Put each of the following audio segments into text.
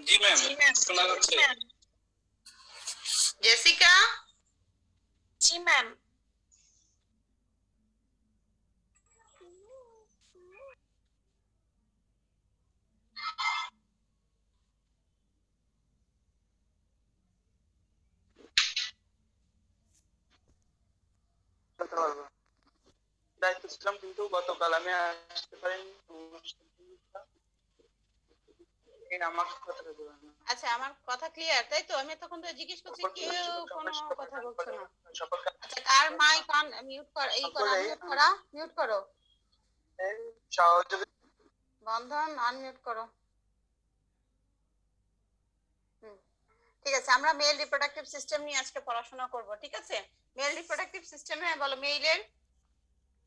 জি ma'am, শোনা যাচ্ছে। Jessica? জি ma'am. দায়িত্ব ছিলাম, কিন্তু গতকাল আমি আসতে পারিনি। আচ্ছা, আমার কথা ক্লিয়ার তাই তো? আমি তখন তো জিজ্ঞেস করছি, কেউ কোনো কথা বলছো না। আচ্ছা, কার মাইক অন মিউট কর, এই করো, আনমিউট করা, মিউট করো, বন্ধন আনমিউট করো। ঠিক আছে, আমরা মেল রিপ্রোডাক্টিভ সিস্টেম নিয়ে আজকে পড়াশোনা করব। ঠিক আছে, মেল রিপ্রোডাক্টিভ সিস্টেমে বলো, মেইলের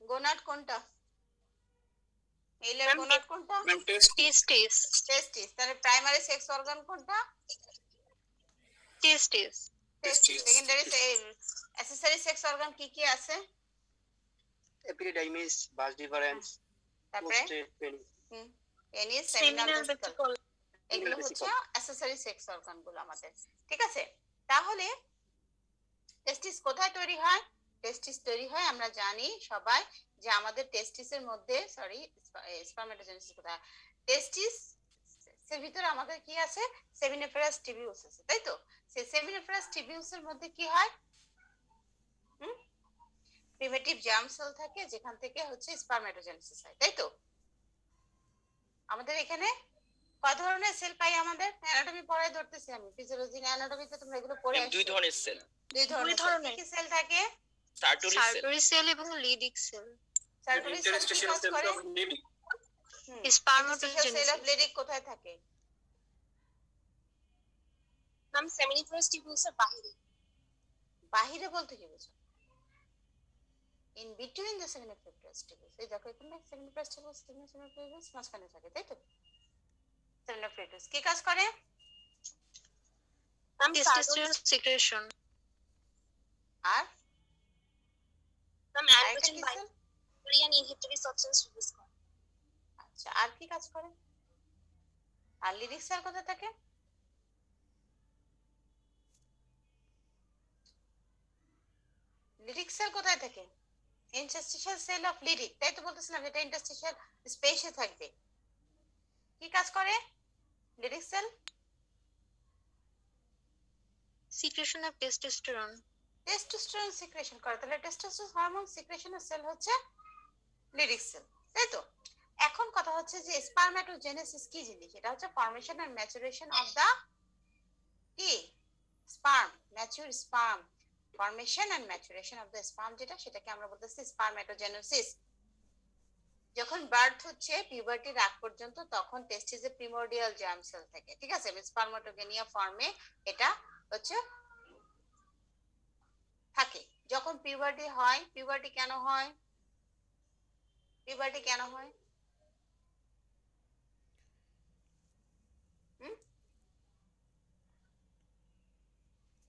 গোনাড কোনটা? মেইলের গোনাড কোনটা? টেস্টিস। টেস্টিস। তাহলে প্রাইমারি সেক্স অর্গান কোনটা? টেস্টিস। সেকেন্ডারি অ্যাক্সেসরি সেক্স অর্গান কি কি আছে? এপিডিডাইমিস, ভাস ডিফারেন্স, তারপরে পেনিস, সেমিনাল ভেসিকল, এগুলো হচ্ছে অ্যাক্সেসরি সেক্স অর্গান গুলো আমাদের। ঠিক আছে, তাহলে টেস্টিস কোথায় তৈরি হয়? টেস্টিস তৈরি হয়, আমরা জানি সবাই যে আমাদের টেস্টিসের মধ্যে, স্পারমেটোজেনেসিস কোথায়? টেস্টিস এর ভিতরে আমাদের কি আছে? সেমিনিফেরাস টিবিউলস আছে, তাই তো? সেই সেমিনিফেরাস টিবিউলস এর মধ্যে কি হয়? প্রিমিটিভ জার্ম সেল থাকে, যেখান থেকে হচ্ছে স্পারমেটোজেনেসিস হয়, তাই তো? আমাদের এখানে কয় ধরনের সেল পাই? আমাদের অ্যানাটমি পড়ায় ধরতেছি আমি, ফিজিওলজি অ্যানাটমিতে তোমরা এগুলো পড়ে আসছো। দুই ধরনের সেল। দুই ধরনের কি সেল থাকে? সার্কুলারি সেল এবং লিডিক সেল। সার্কুলারি সেল কি কাজ করে? স্পারমেটোজেনেসিস সেল অফ লিডিক কোথায় থাকে? নাম সেমিনিফেরাস টিবিউলস এর বাইরে। বাইরে বলতে কি বুঝো? In between the seminiferous tubules. এই দেখো এখানে সেমিনিফেরাস টিবিউলস, সেমিনিফেরাস মাঝখানে থাকে, তাই তো? সেমিনিফেরাস কি কাজ করে? Testosterone secretion. আর অ্যান্ড্রোজেন বাইরিয়ান ইনহিবিটরি সাবস্টেন্স রিলিজ করে। আচ্ছা, আর কি কাজ করে? আর লিডিক সেল কোথায় থাকে? লিডিক সেল কোথায় থাকে? ইন্টারস্টিশিয়াল সেল অফ লিডিক, তাই তো বলতেছিলাম, এটা ইন্টারস্টিশিয়াল স্পেসে থাকবে। কি কাজ করে Leydig cell? Secretion of testosterone. Testosterone secretion করে। তাহলে টেস্টোস্টেরন হরমোন সিক্রেশনের সেল হচ্ছে লিডিক সেল, তাই তো? এখন কথা হচ্ছে যে স্পারমেটোজেনেসিস কি জিনিস? এটা হচ্ছে formation and maturation of the কি sperm, mature sperm, formation and maturation of the sperm, যেটা সেটাকে আমরা বলতেছি স্পারমেটোজেনেসিস। যখন বার্থ হচ্ছে, পিউবার্টির আগ পর্যন্ত, তখন টেস্টিসে প্রিমোরডিয়াল জার্ম সেল থাকে, ঠিক আছে? স্পারমেটোগেনিয়া ফর্মে এটা হচ্ছে থাকে। যখন পিউবার্টি হয়, পিউবার্টি কেন হয়? পিউবার্টি কেন হয়?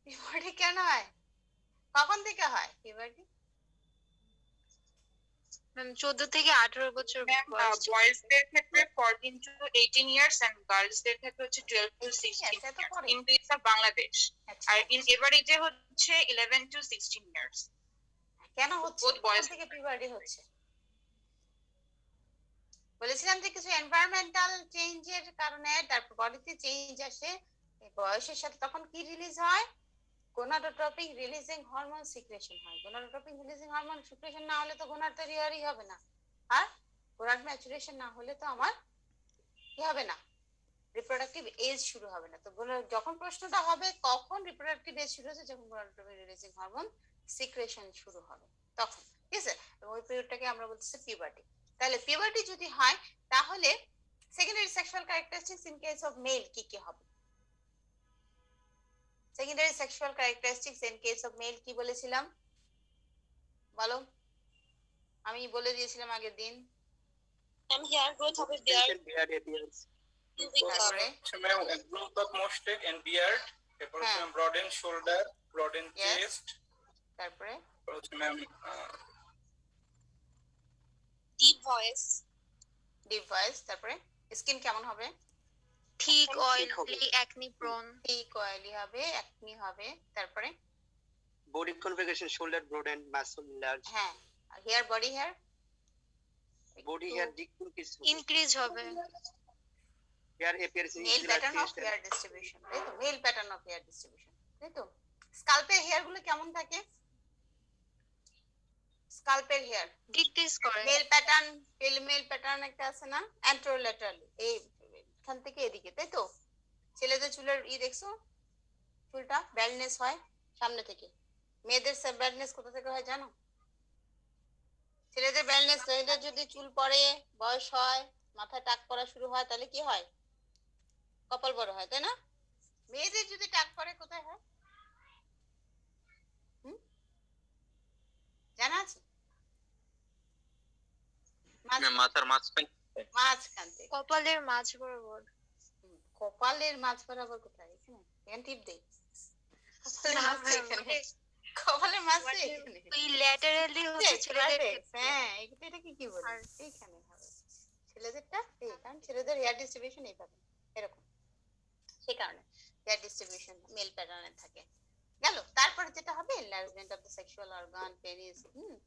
পিউবার্টি কেন হয়? কখন থেকে হয় পিউবার্টি? 14 থেকে 18 বছর বয়েজদের ক্ষেত্রে 14 to 18 ইয়ার্স এন্ড গার্লসদের ক্ষেত্রে হচ্ছে 12 to 16 in case of Bangladesh. আর ইন এভারেজে হচ্ছে 11 to 16 ইয়ার্স। কেন হচ্ছে? কোথা থেকে পিউবার্টি হচ্ছে? বলেছিলাম যে কিছু এনভায়রনমেন্টাল চেঞ্জের কারণে, তারপর বডিতে চেঞ্জ আসে, বয়সের সাথে তখন কি রিলিজ হয়? গোনাডোট্রপিক রিলিজিং হরমোন সিক্রেশন হয়। গোনাডোট্রপিক রিলিজিং হরমোন সিক্রেশন না হলে তো গোনাড তৈরি হবে না, আর গোনাড ম্যাচুরেশন না হলে তো আমার কি হবে না? রিপ্রোডাক্টিভ এজ শুরু হবে না। তো যখন প্রশ্নটা হবে কখন রিপ্রোডাক্টিভ এজ শুরু হচ্ছে, যখন গোনাডোট্রপিক রিলিজিং হরমোন সিক্রেশন শুরু হবে তখন, ঠিক আছে? এবং ওই পিরিয়ডটাকে আমরা বলতেছি পিউবার্টি। তাহলে পিউবার্টি যদি হয়, তাহলে secondary sexual characteristics in case of male কি কি হবে? Secondary sexual characteristics in case of male কি বলেছিলাম বলো? আমি বলে দিয়েছিলাম আগের দিন। হেয়ার গ্রোথ হবে, বিয়ার্ড অ্যাপিয়ারেন্স, তারপরে growth of moustache and beard, এরপর হচ্ছে ব্রডেন শোল্ডার, ব্রডেন চেস্ট, তারপরে হচ্ছে ma'am deep voice. Deep voice. তারপরে স্কিন কেমন হবে? থিক ঠিক হবে। অয়েলি অ্যাকনি প্রোন ঠিক অয়েলি হবে, একনি হবে। তারপরে Body configuration shoulder broad and muscle large. হ্যাঁ, hair body hair Body hair decrease. Increase হবে Hair appears in male irregular pattern of twist and hair distribution, তাই তো? Male pattern of hair distribution, তাই তো? স্কাল্পের hair গুলো কেমন থাকে? স্কাল্পের হেয়ার ডিক্রিজ করে মেল প্যাটার্ন, মেল প্যাটার্ন একটা আছে না, অ্যান্ট্রোল্যাটারালি, এই এখান থেকে এদিকে, তাই তো? ছেলেদের চুলের দেখছো, চুলটা ব্যালনেস হয় সামনে থেকে। মেয়েদের ব্যালনেস কোথা থেকে হয় জানো? ছেলেদের ব্যালনেস, ছেলেদের যদি চুল পড়ে, বয়স হয়, মাথায় টাক পড়া শুরু হয়, তাহলে কি হয়? কপাল বড় হয়, তাই না? মেয়েদের যদি টাক পড়ে কোথায় হয়? জানা আছে? মাথার মাঝখানে মাঝখান থেকে। কপালের মাঝ বরাবর কপালের মাঝ বরাবর কোথায়? এখানে? এখানে টিপ দেই। কপালের না, মাঝে এখানে। কপালের মাঝে এখানে। ওই ল্যাটারালি হচ্ছে ছেলেদের হ্যাঁ, এটা কি বলে? এইখানে হবে। ছেলেদেরটা এই, কারণ ছেলেদের হেয়ার ডিস্ট্রিবিউশন এইভাবে, এরকম। সেই কারণে হেয়ার ডিস্ট্রিবিউশন মেল প্যাটার্নে থাকে। গেল। তারপরে যেটা হবে enlargement of the sexual organ, penis,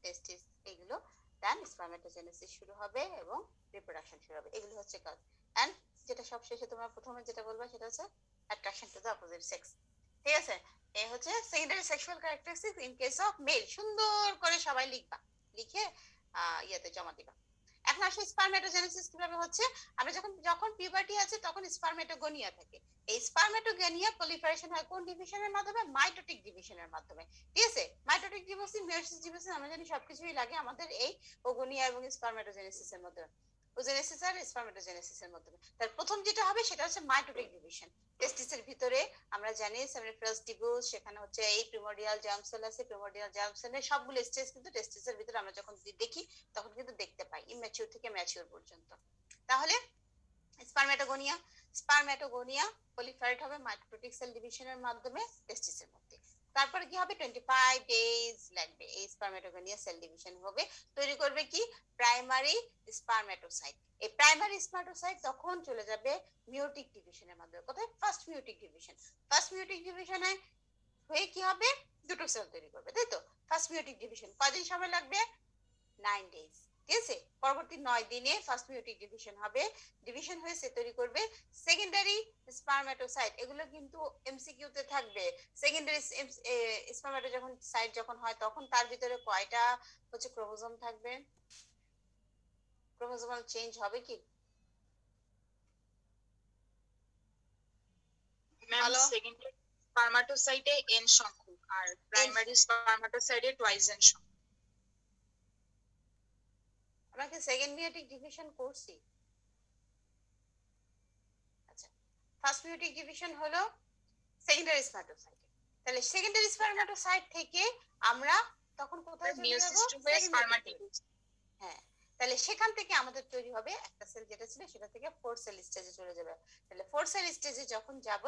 testis, এগুলো দেন স্পারমেটোজেনেসিস শুরু হবে এবং রিপ্রোডাকশন শুরু হবে। এগুলো হচ্ছে কাজ। এন্ড যেটা সবশেষে তোমরা প্রথমে যেটা বলবা সেটা হচ্ছে attraction to the opposite sex. ঠিক আছে? এই হচ্ছে secondary sexual characteristics in case of male. সুন্দর করে সবাই লিখবা, লিখে ইয়াতে জমা দিবা। এখন আসলে স্পারমেটোজেনেসিস কিভাবে হচ্ছে? আমরা যখন পিউবার্টি আছে তখন স্পারমেটোগোনিয়া থাকে। এই স্পারমেটোগোনিয়া প্রলিফারেশন হয় কোন ডিভিশনের মাধ্যমে? মাইটোটিক ডিভিশনের মাধ্যমে। ঠিক আছে? মাইটোটিক ডিভিশন, মেয়োসিস ডিভিশন, আমরা জানি সবকিছুই লাগে আমাদের এই ওগোনিয়া এবং স্পারমেটোজেনেসিসের মধ্যে, ওজেনেসিস আর স্পারমেটোজেনেসিসের মাধ্যমে। তার প্রথম যেটা হবে সেটা হচ্ছে মাইটোটিক ডিভিশন। টেস্টিসের ভিতরে আমরা জানি সেমিনিফারাস টিবিউল, সেখানে হচ্ছে এই প্রিমোর্ডিয়াল জার্ম সেল আছে। প্রিমোর্ডিয়াল জার্ম সেলের সবগুলো স্টেজ কিন্তু টেস্টিসের ভিতরে আমরা যখন দেখি তখন কিন্তু দেখতে পাই, ইম্যাচিউর থেকে ম্যাচিউর পর্যন্ত। তাহলে স্পারমেটোগোনিয়া প্রলিফারেট হবে মাইটোটিক সেল ডিভিশনের মাধ্যমে টেস্টিসের মধ্যে। তারপরে কি হবে? 25 ডেজ লাগবে এই স্পারমেটোগোনিয়া সেল ডিভিশন হবে। তৈরি করবে কি? প্রাইমারি স্পারমেটোসাইট। এই প্রাইমারি স্পারমেটোসাইট তখন চলে যাবে মিওটিক ডিভিশনের মাধ্যমে। কোথায়? First meiotic division. First meiotic ডিভিশনে হয়ে কি হবে? দুটো সেল তৈরি করবে, তাই তো? ফার্স্ট মিওটিক ডিভিশন কয়দিন সময় লাগবে? 9 ডেজ। ঠিক আছে? পরবর্তী 9 দিনে ফার্স্ট মিওটিক ডিভিশন হবে। ডিভিশন হয়ে সে তৈরি করবে সেকেন্ডারি স্পারমেটোসাইট। এগুলো কিন্তু এমসিকিউ তে থাকবে। সেকেন্ডারি স্পারমেটো যখন হয় তখন তার ভিতরে কয়টা হচ্ছে ক্রোমোজোম থাকবে? ক্রোমোজোমাল চেঞ্জ হবে কি? Ma'am hello? সেকেন্ডারি স্পারমাটোসাইটে n সংখ্যক আর প্রাইমারি স্পারমাটোসাইটে টুয়াইস n সংখ্যক। আমরা কি সেকেন্ড মিওটিক ডিভিশন করছি? আচ্ছা, ফার্স্ট মিওটিক ডিভিশন হলো সেকেন্ডারি স্পারমেটোসাইট। তাহলে সেকেন্ডারি স্পারমেটোসাইট থেকে আমরা তখন কোথায় চলে যাব? মিওসিস টু হয়ে স্পারমাটিড। হ্যাঁ, তাহলে সেখান থেকে আমাদের তৈরি হবে একটা সেল যেটা ছিল সেটা থেকে 4 সেল স্টেজে চলে যাবে। তাহলে 4 সেল স্টেজে যখন যাব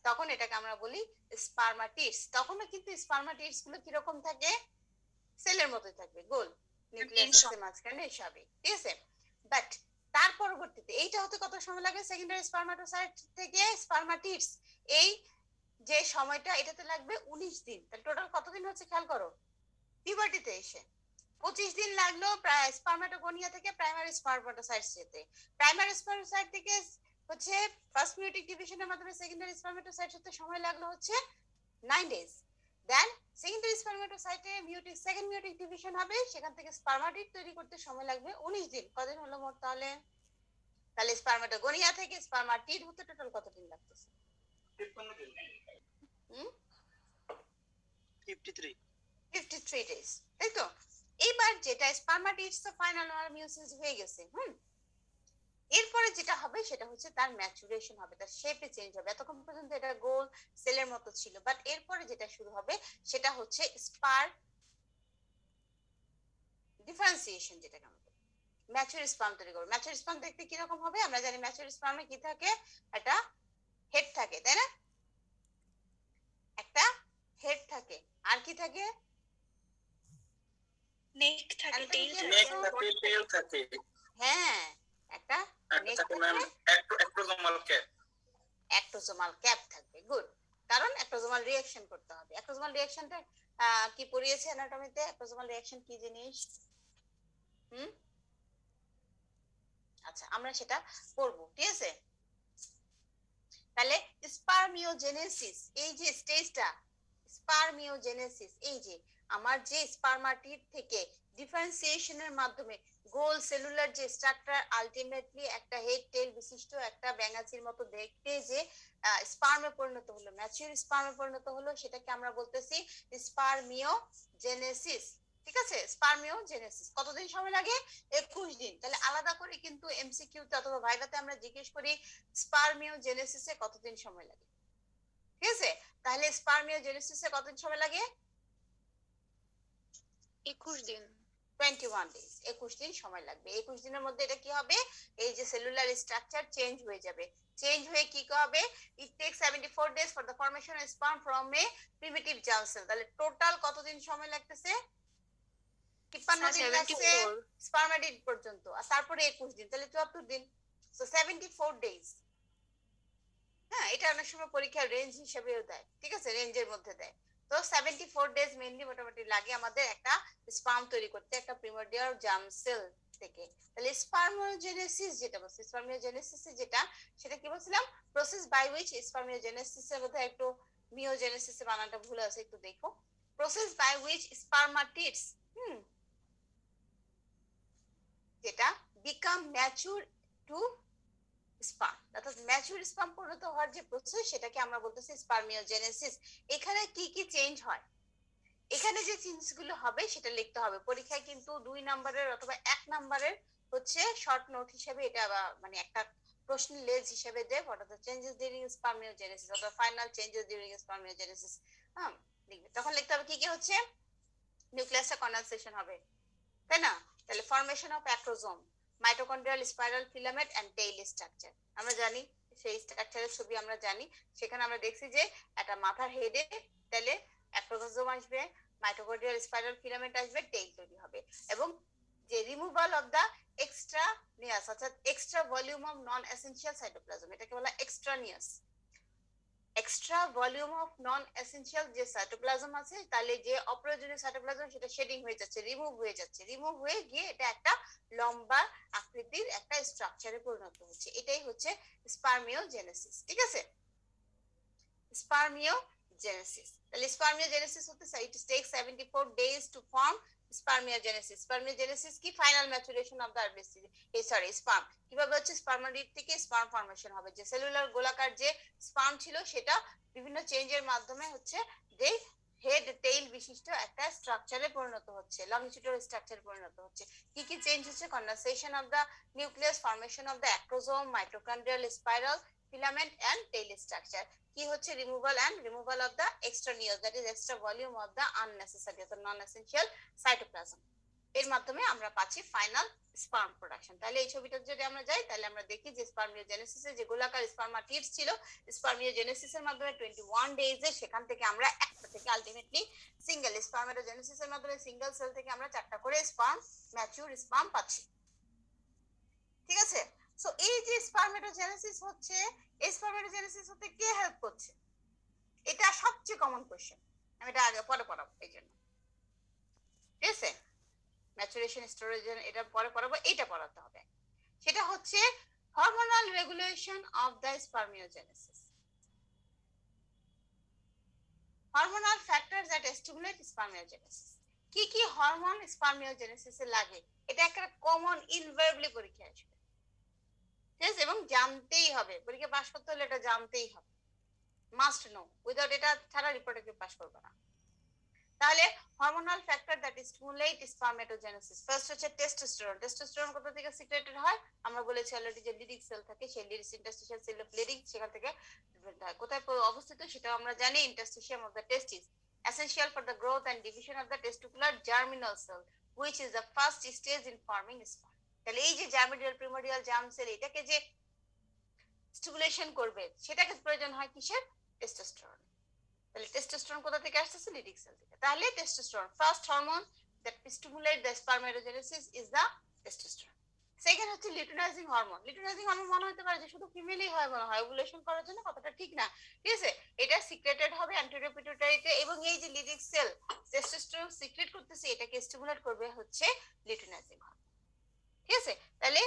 তখন এটাকে আমরা বলি স্পারমাটিডস। তখনও কিন্তু স্পারমাটিডস গুলো কি রকম থাকে? সেলের মতোই থাকবে, গোল, নিউক্লিয়াসের মাঝখানে সবই। ঠিক আছে? বাট তার পরবর্তীতে এইটা হতে কত সময় লাগে? সেকেন্ডারি স্পারমাটোসাইট থেকে স্পারমাটিডস, এই যে সময়টা এটাতে লাগবে 19 দিন। তাহলে টোটাল কতদিন হচ্ছে খেয়াল করো? পিউবার্টিতে এসে 25 দিন লাগলো স্পারমেটোগোনিয়া থেকে প্রাইমারি স্পারমেটোসাইটস যেতে। প্রাইমারি স্পারমেটোসাইট থেকে হচ্ছে ফার্স্ট মিওটিক ডিভিশনের মাধ্যমে সেকেন্ডারি স্পারমেটোসাইট হতে সময় লাগলো হচ্ছে 9 ডেজ। দেন সেকেন্ডারি স্পারমেটোসাইটে মিওটিক সেকেন্ড মিওটিক ডিভিশন হবে, সেখান থেকে স্পারমাটিড তৈরি করতে সময় লাগবে 19 দিন। কতদিন হলো মোট তাহলে? তাহলে স্পারমেটোগোনিয়া থেকে স্পারমাটিড হতে টোটাল কতদিন লাগতেছে? 53 ডেজ, তাই তো? এবার যেটা স্পারমাটিডস তো ফাইনাল মিওসিস হয়ে গেছে, এরপরে যেটা হবে সেটা হচ্ছে তার ম্যাচুরেশন হবে, তার শেপে চেঞ্জ হবে। এতক্ষণ পর্যন্ত এটা গোল সেলের মতো ছিল, বাট এরপরে যেটা শুরু হবে সেটা হচ্ছে স্পার ডিফারেন্সিয়েশন, যেটাকে আমরা বলি ম্যাচুর স্পার্ম তৈরি করবে। ম্যাচুর স্পার্ম দেখতে কি রকম হবে? আমরা জানি ম্যাচুর স্পার্মে কি থাকে? একটা হেড থাকে, তাই না? একটা হেড থাকে, আর কি থাকে? নেক থাকে, টেইল টেল থাকে। হ্যাঁ, একটা নেক থাকে, ম্যাম একটোজোমাল ক্যাপ। অ্যাক্টোজোমাল ক্যাপ থাকবে। গুড, কারণ অ্যাক্টোজোমাল রিঅ্যাকশন করতে হবে। অ্যাক্টোজোমাল রিঅ্যাকশনটা কি পড়িয়েছে অ্যানাটমিতে? অ্যাক্টোজোমাল রিঅ্যাকশন কি জিনিস? আচ্ছা, আমরা সেটা পড়বো, ঠিক আছে? তাহলে স্পারমিওজেনেসিস, এই যে স্টেজটা, স্পারমিওজেনেসিস, এই যে আমার যে স্পারমাটিড থেকে ডিফারেন্সিয়েশনের মাধ্যমে গোল সেলুলার যে স্ট্রাকচার, আলটিমেটলি একটা হেড টেল বিশিষ্ট একটা ব্যাঙাচির মতো দেখতে যে স্পার্মে পরিণত হলো, ম্যাচিউর স্পার্মে পরিণত হলো, সেটাকে আমরা বলতেছি স্পারমিওজেনেসিস। ঠিক আছে? স্পারমিওজেনেসিস কতদিন সময় লাগে? 21 দিন। তাহলে আলাদা করে কিন্তু এমসিকিউতে অথবা ভাইভাতে আমরা জিজ্ঞেস করি স্পারমিওজেনেসিসে কতদিন সময় লাগে। ঠিক আছে? তাহলে স্পারমিওজেনেসিসে কতদিন সময় লাগে? 21 দিন। 21 days, 21 দিন সময় লাগবে। 21 দিনের মধ্যে এটা কি হবে? এই যে সেলুলার স্ট্রাকচার চেঞ্জ হয়ে যাবে। চেঞ্জ হয়ে কি হবে? ইট takes 74 days for the formation of sperm from a primitive germ sell. তাহলে টোটাল কতদিন সময় লাগতেছে? 53 দিন লাগছে স্পারমাটিড পর্যন্ত, আর তারপরে 21 দিন, তাহলে 74 দিন। So 74 days। হ্যাঁ, এটা অনেক সময় পরীক্ষার রেঞ্জ হিসেবেও দেয়। ঠিক আছে? রেঞ্জের মধ্যে দেয়। তো 74 ডেজ মেইনলি মোটামুটি লাগে আমাদের একটা স্পার্ম তৈরি করতে, একটা প্রিমোরডিয়াল জার্ম সেল থেকে। তাহলে স্পারমিওজেনেসিস যেটা বলছি, স্পারমিওজেনেসিস যেটা, সেটা কি বলছিলাম? প্রসেস বাই হুইচ, স্পারমিওজেনেসিস এর মধ্যে একটু মিওজেনেসিস এর বানানটা ভুল আছে, একটু দেখো। প্রসেস বাই হুইচ স্পারমাটিডস যেটা বিকাম ম্যাচুর টু স্পার্ম, অর্থাৎ ম্যাচুর স্পার্ম পরিণত হওয়ার যে প্রসেস, সেটাকে আমরা বলতেছি স্পারমিওজেনেসিস। এখানে কি কি চেঞ্জ হয়? এখানে যে চেঞ্জ গুলো হবে সেটা লিখতে হবে পরীক্ষায়, কিন্তু 2 নম্বরের অথবা 1 নম্বরের হচ্ছে শর্ট নোট হিসেবে এটা মানে একটা প্রশ্ন লেজ হিসেবে দেয়, what are the changes during spermiogenesis অথবা ফাইনাল চেঞ্জেস ডিউরিং স্পারমিওজেনেসিস। হ্যাঁ, লিখবে। তখন লিখতে হবে কি কি হচ্ছে? নিউক্লিয়াসটা কন্ডেনসেশন হবে, তাই না? তাহলে formation of acrosome, mitochondrial spiral filament and tail structure আমরা জানি, সেই স্ট্রাকচারের ছবি আমরা জানি। সেখানে আমরা দেখছি যে একটা মাথার হেডে তাহলে অ্যাক্রোজোম আসবে, মাইটোকন্ড্রিয়াল স্পাইরাল ফিলামেন্ট আসবে, টেইল তৈরি হবে। এবং যে রিমুভাল অফ দা এক্সট্রা নিয়াস, অর্থাৎ extra volume of non essential cytoplasm, এটাকে বলা এক্সট্রা নিয়াস। Extra volume of non essential যে সাইটোপ্লাজম আছে, তাহলে যে অপ্রয়োজনীয় সাইটোপ্লাজম সেটা শেডিং হয়ে যাচ্ছে, রিমুভ হয়ে যাচ্ছে, রিমুভ হয়ে গিয়ে এটা একটা লম্বা আকৃতির একটা স্ট্রাকচারে পরিণত হচ্ছে। এটাই হচ্ছে স্পারমিওজেনেসিস। ঠিক আছে? স্পারমিওজেনেসিস, তাহলে স্পারমিওজেনেসিস হতে it takes 74 days to form spermiogenesis. Spermiogenesis কি? Final maturation of the sperm. কিভাবে হচ্ছে? স্পারমাটিড থেকে স্পার্ম ফর্মেশন হবে, যে সেলুলার গোলাকার যে স্পার্ম ছিল সেটা বিভিন্ন চেঞ্জের মাধ্যমে হচ্ছে যে হেড টেইল বিশিষ্ট একটা স্ট্রাকচারে পরিণত হচ্ছে, লংজিটিউডাল স্ট্রাকচারে পরিণত হচ্ছে। কি কি চেঞ্জ হচ্ছে? Condensation of the nucleus, formation of the acrosome, mitochondrial spiral filament and tail structure. কি হচ্ছে? Removal of the extra nucleus, that is extra volume of the unnecessary অর্থাৎ নন এসেনশিয়াল সাইটোপ্লাজম। এর মাধ্যমে আমরা পাচ্ছি ফাইনাল স্পার্ম প্রোডাকশন। তাহলে এই ছবিটা যদি আমরা যাই, তাহলে আমরা দেখি যে স্পারমিওজেনেসিসে যে গোলাকার স্পারমাটিডস ছিল, স্পারমিওজেনেসিসের মাধ্যমে 21 ডেজে সেখান থেকে আমরা একটা থেকে আলটিমেটলি সিঙ্গেল, স্পারমিওজেনেসিসের মাধ্যমে সিঙ্গেল সেল থেকে আমরা 4টা করে স্পার্ম, ম্যাচিউর স্পার্ম পাচ্ছি। ঠিক আছে? সো এই যে স্পারমিওজেনেসিস হচ্ছে, এই স্পারমিওজেনেসিস হতে কে হেল্প করছে? এটা সবচেয়ে কমন কোশ্চেন, আমি এটা আগে পরে পড়াবো এই জন্য। ঠিক আছে? ম্যাচুরেশন স্টোরেজ এটা পরে পড়াবো, এটা পড়াতে হবে। সেটা হচ্ছে hormonal regulation of the spermiogenesis. Hormonal factors that stimulate spermiogenesis. কি কি হরমোন স্পারমিওজেনেসিসে লাগে? এটা একটা কমন ইনভারিয়েবলি পরীক্ষায় আসবে। ঠিক আছে? এবং জানতেই হবে, পরীক্ষা পাস করতে হলে এটা জানতেই হবে, মাস্ট নো, উইদাউট এটা ছাড়া রিপোর্টে পাস করবে না। তাহলে hormonal factor that stimulate spermatogenesis, first হচ্ছে টেস্টোস্টেরন। টেস্টোস্টেরন কোথা থেকে সিক্রেটেড হয়? আমরা বলেছি অলরেডি যে লিরিক সেল থাকে, সেই Leydig interstitial cell of Leydig, সেখান থেকে কোথায় অবস্থিত সেটা আমরা জানি, interstitium of the testis, essential for the growth and division of the testicular germinal cell which is the first stage in forming sperm। তাহলে এই যে জার্মিডিয়াল প্রিমোডিয়াল জার্ম সেল, এটাকে যে স্টিমুলেশন করবে সেটাকে প্রয়োজন হয় কিসের? টেস্টোস্টেরন। তাহলে টেস্টোস্টেরন কোথা থেকে আসছে? লিরিক সেল থেকে। তাহলে testosterone, first hormone that stimulate the spermatogenesis is the testosterone। Second হচ্ছে লিউটিনাইজিং হরমোন। লিউটিনাইজিং হরমোন মনে হতে পারে যে শুধু ফিমেলই হয় মনে হয়, ওভুলেশন করার জন্য, কথাটা ঠিক না। ঠিক আছে, এটা সিক্রেটেড হবে অ্যান্টেরিয়র পিটুইটারিতে, এবং এই যে লিডিক সেল টেস্টোস্টেরন সিক্রেট করতেছে এটাকে স্টিমুলেট করবে হচ্ছে লিউটিনাইজিং হরমোন। ঠিক আছে, তাহলে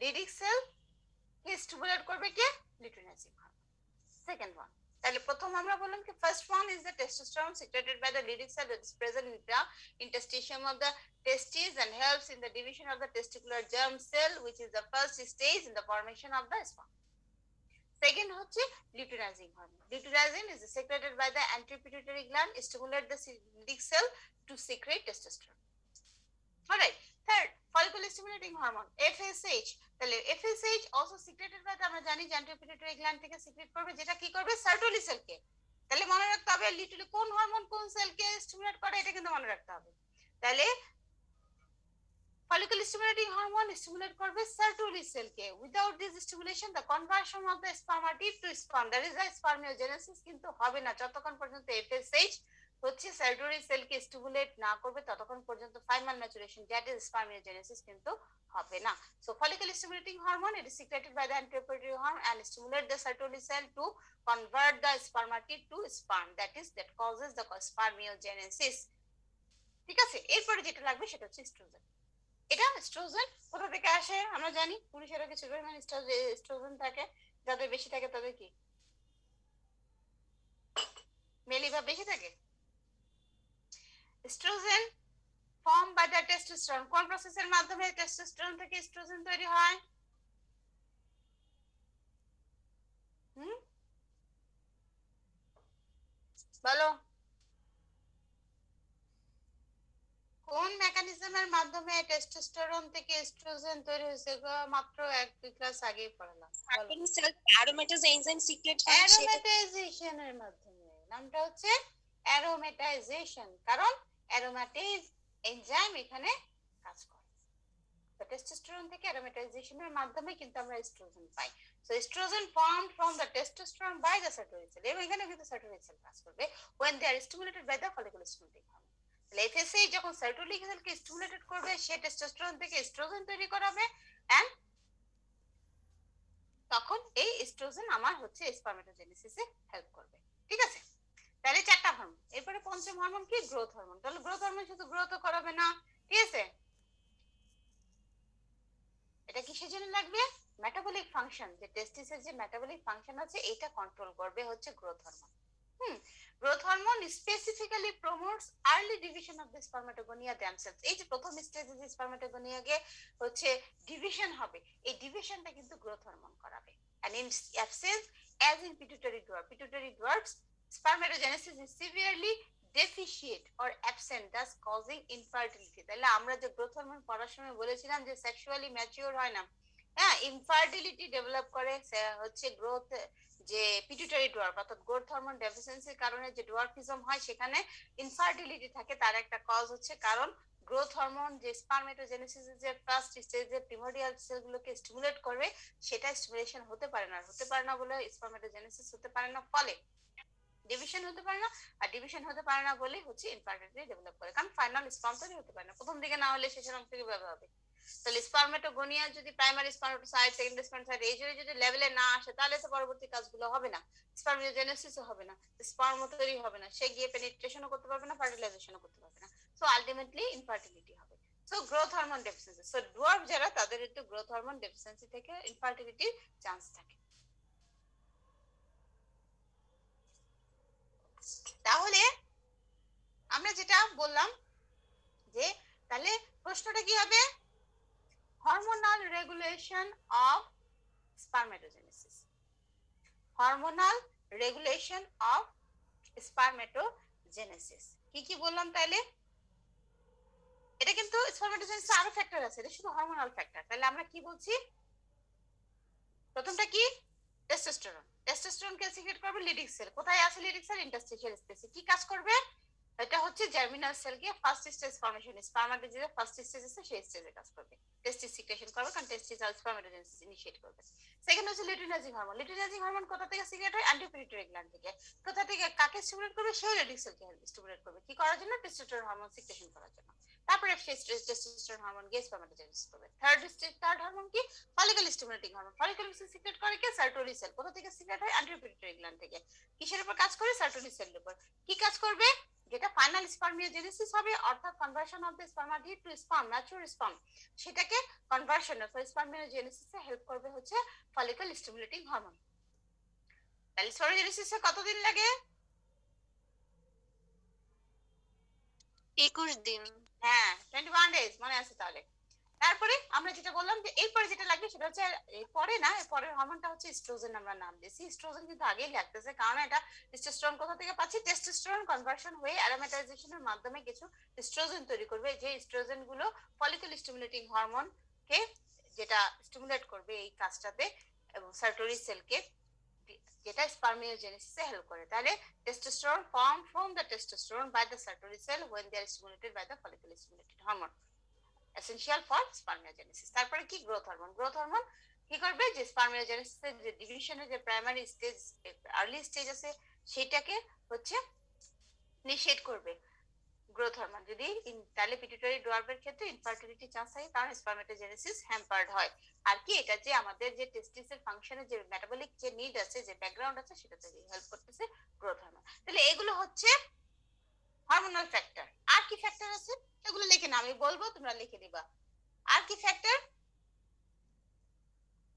লিডিক সেল কে স্টিমুলেট করবে কে? Luteinizing hormone. সেকেন্ড ওয়ান, তাহলে প্রথম আমরা বললাম কি first one is the testosterone secreted by the Leydig cell that is present in the interstitium of the testes and helps in the division of the testicular germ cell, which is the first stage in the formation of the sperm. Second হচ্ছে luteinizing hormone. Luteinizing is secreted by the anterior pituitary gland, stimulate the Leydig cell to secrete testosterone. Alright. Third, follicle stimulating hormone FSH. তাহলে FSH also secreted by the, আমরা জানি যে anterior pituitary gland থেকে secret করবে, যেটা কি করবে? Sertoli সেলকে। তাহলে মনে রাখতে হবে লিটারালি কোন হরমোন কোন সেলকে স্টিমুলেট করে, এটা কিন্তু মনে রাখতে হবে। তাহলে follicle stimulating hormone stimulate করবে Sertoli cell K. Without this stimulation, the conversion of the spermatid to sperm, that is the spermiogenesis কিন্তু হবে না যতক্ষণ পর্যন্ত FSH হচ্ছে Sertoli cell কে stimulate না করবে, ততক্ষণ পর্যন্ত final maturation, that is spermiogenesis কিন্তু হবে না। So follicle stimulating hormone, it is secreted by the anterior pituitary hormone and stimulate the Sertoli cell to convert the spermatid to sperm, that causes the spermiogenesis। ঠিক আছে, এরপরে যেটা লাগবে সেটা হচ্ছে এস্ট্রোজেন। এটা এস্ট্রোজেন কোথা থেকে আসে আমরা জানি, পুরুষেরও কিছু পরিমাণ এস্ট্রোজেন থাকে, যাদের বেশি থাকে তাদের কি মেলিভা বেশি থাকে। Estrogen form by the testosterone, কোন প্রসেসের মাধ্যমে টেস্টোস্টেরন থেকে এস্ট্রোজেন তৈরি হয়? বলো, কোন মেকানিজমের মাধ্যমে টেস্টোস্টেরন থেকে এস্ট্রোজেন তৈরি হয়েছে? মাত্র 1-2 ক্লাস আগেই পড়ালাম। অ্যারোমেটাস এনজাইম সিক্রেট করে, অ্যারোমেটাইজেশনের মাধ্যমে। নামটা হচ্ছে অ্যারোমেটাইজেশন, কারণ অ্যারোমেটেজ এনজাইম এখানে কাজ করে। তো টেস্টোস্টেরন থেকে অ্যারোমেটাইজেশনের মাধ্যমে কিন্তু আমরা এস্ট্রোজেন পাই। So estrogen formed from the testosterone by the Sertoli cell, এবং এখানে কিন্তু সার্টোলি সেল কাজ করবে when they are stimulated by the follicle stimulating hormone। তাহলে এফএসএইচ যখন সার্টোলি সেলকে স্টিমুলেটেড করবে, সে টেস্টোস্টেরন থেকে এস্ট্রোজেন তৈরি করাবে, এন্ড তখন এই এস্ট্রোজেন আমার হচ্ছে স্পারমেটোজেনেসিসে হেল্প করবে। ঠিক আছে, তাহলে 4টা হরমোন। এরপরে পঞ্চম হরমোন কি? Growth hormone. তাহলে গ্রোথ হরমোন শুধু গ্রোথ করাবে না, ঠিক আছে, এটা কিসের জন্য লাগবে? মেটাবলিক ফাংশন, যে টেস্টিসের যে মেটাবলিক ফাংশন আছে এটা কন্ট্রোল করবে হচ্ছে growth hormone. Growth hormone specifically promotes early division of the spermatogonia themselves। এই যে প্রথম স্টেজে যে স্পারমেটোগোনিয়াকে হচ্ছে ডিভিশন হবে, এই ডিভিশনটা কিন্তু গ্রোথ হরমোন করাবে। and in absence, as in pituitary dwarfs, spermatogenesis is severely deficient or absent, thus causing infertility। তাহলে আমরা যে গ্রোথ হরমোন পড়ার সময় বলেছিলাম যে সেক্সুয়ালি ম্যাচিওর হয় না, হ্যাঁ, ইনফার্টিলিটি ডেভেলপ করে হচ্ছে গ্রোথ, যে পিটুইটারি ডোয়ার্ফ অর্থাৎ গ্রোথ হরমোন ডেফিসিয়েন্সির কারণে যে ডোয়ার্ফিজম হয় সেখানে ইনফার্টিলিটি থাকে, তার একটা কজ হচ্ছে কারণ গ্রোথ হরমোন যে স্পারমেটোজেনেসিসের যে ফার্স্ট স্টেজে প্রিমোডিয়াল সেলগুলোকে স্টিমুলেট করবে, সেটা স্টিমুলেশন হতে পারে না বলে স্পারমেটোজেনেসিস হতে পারে না, ফলে ডিভিশন হতে পারে না, আর ডিভিশন হতে পারে না বলে হচ্ছে ইনফার্টিলিটি ডেভেলপ করে, কারণ ফাইনাল স্পার্ম তৈরি হতে পারে না, প্রথম দিকে না হলে শেষের অংশ কিভাবে হবে? তাহলে স্পারমেটোগোনিয়া যদি প্রাইমারি স্পারমেটোসাইট সেকেন্ডারি স্পারমেটোসাইট এই যদি লেভেলে না আসে, তাহলে তো পরবর্তী কাজগুলো হবে না, স্পারমিওজেনেসিসও হবে না, স্পার্ম তৈরি হবে না, সে গিয়ে পেনিট্রেশনও করতে পারবে না, ফার্টিলাইজেশনও করতে পারবে না, সো আলটিমেটলি ইনফার্টিলিটি হবে। So growth hormone deficiency, so dwarf যারা তাদের একটু গ্রোথ হরমোন ডেফিসিয়েন্সি থেকে ইনফার্টিলিটির চান্স থাকে। তাহলে আমরা যেটা বললাম যে তাহলে প্রশ্নটা কি হবে? Hormonal regulation of spermatogenesis, hormonal regulation of spermatogenesis কি কি বললাম? তাহলে এটা কিন্তু স্পারমেটোজেনেসিস আরো ফ্যাক্টর আছে, এটা শুধু হরমোনাল ফ্যাক্টর। তাহলে আমরা কি বলছি? প্রথমটা কি? টেস্টোস্টেরন। টেস্টোস্টেরনকে সিক্রেট করবে লিডিক সেল। কোথায় আছে লিডিক সেল? ইন্টারস্টিশিয়াল স্পেসে। কি কাজ করবে? এটা হচ্ছে জার্মিনাল সেলকে first stage formation, spermatogenesis first stage আছে সেই স্টেজে কাজ করবে, টেস্টিস সিক্রেশন করবে, কারণ টেস্টিস আর স্পারমেটোজেনেসিস ইনিশিয়েট করবে। সেকেন্ড হচ্ছে লিউটিনাইজিং হরমোন। লিউটিনাইজিং হরমোন কোথা থেকে সিক্রেট হয়? অ্যান্টিরিয়র পিটুইটারি গ্ল্যান্ড থেকে। কোথা থেকে? কাকে স্টিমুলেট করবে? সেই লিডিক সেলকে স্টিমুলেট করবে, কি করার জন্য? টেস্টোস্টেরন হরমোন সিক্রেশন করার জন্য। তারপরে টেস্টোস্টেরন হরমোন গিয়ে স্পারমাটোজেনেসিস করবে। থার্ড হরমোন কি? Follicle stimulating hormone. Follicle secret করে কে? সার্টোরি সেল। কোথা থেকে সিক্রেট হয়? অ্যান্টেরিয়র পিটুইটারি গ্ল্যান্ড থেকে। কিসের উপর কাজ করে? সার্টোরি সেলের উপর। কি কাজ করবে? যেটা ফাইনাল স্পারমিওজেনেসিস হবে, অর্থাৎ conversion of the spermatid to sperm, mature sperm, সেটাকে কনভার্সন অফ স্পারমিওজেনেসিসে হেল্প করবে হচ্ছে ফলিকল স্টিমুলেটিং হরমোন। তাহলে স্পারমিওজেনেসিসে কতদিন লাগে? 21 দিন। হ্যাঁ, 21 ডেজ, মনে আছে তাহলে। তারপরে আমরা যেটা বললাম যে এরপরে যেটা লাগবে সেটা হচ্ছে, এরপরে না, এরপরের হরমোনটা হচ্ছে ইস্ট্রোজেন। আমরা নাম দিয়েছি ইস্ট্রোজেন, কিন্তু আগেই লাগতেছে, কারণ এটা টেস্টোস্টেরন কোথা থেকে পাচ্ছি? টেস্টোস্টেরন কনভার্সন হয়ে অ্যারোমেটাইজেশনের মাধ্যমে কিছু ইস্ট্রোজেন তৈরি করবে। যে ইস্ট্রোজেন গুলো ফলিকল স্টিমুলেটিং হরমোন কে যেটা স্টিমুলেট করবে এই কাজটাতে, এবং সার্টোরি সেলকে যেটা স্পারমিওজেনেসিসে হেল্প করে। তাহলে testosterone formed from the testosterone by the Sertoli cell when they are stimulated by the follicle stimulated hormone, essential for spermiogenesis. তারপরে কি? Growth hormone. গ্রোথ হরমোন কি করবে? যে স্পারমিওজেনেসিসের যে ডিভিশনের যে প্রাইমারি স্টেজ, আর্লি স্টেজ আছে, সেটাকে হচ্ছে নিষেধ করবে গ্রোথ হরমোন। যদি তাহলে পিটুইটারি ডোয়ার্ফের ক্ষেত্রে ইনফার্টিলিটি চান্স থাকে, কারণ স্পারমেটোজেনেসিস হ্যাম্পার্ড হয়। আর কি? এটা যে আমাদের যে টেস্টিসের ফাংশনে যে মেটাবলিক যে নিড আছে, যে ব্যাকগ্রাউন্ড আছে, সেটাতে হেল্প করতেছে গ্রোথ হরমোন। তাহলে এগুলো হচ্ছে হরমোনাল ফ্যাক্টর। আর কি ফ্যাক্টর আছে এগুলো লিখে না, আমি বলবো, তোমরা লিখে দিবা। আর কি ফ্যাক্টর?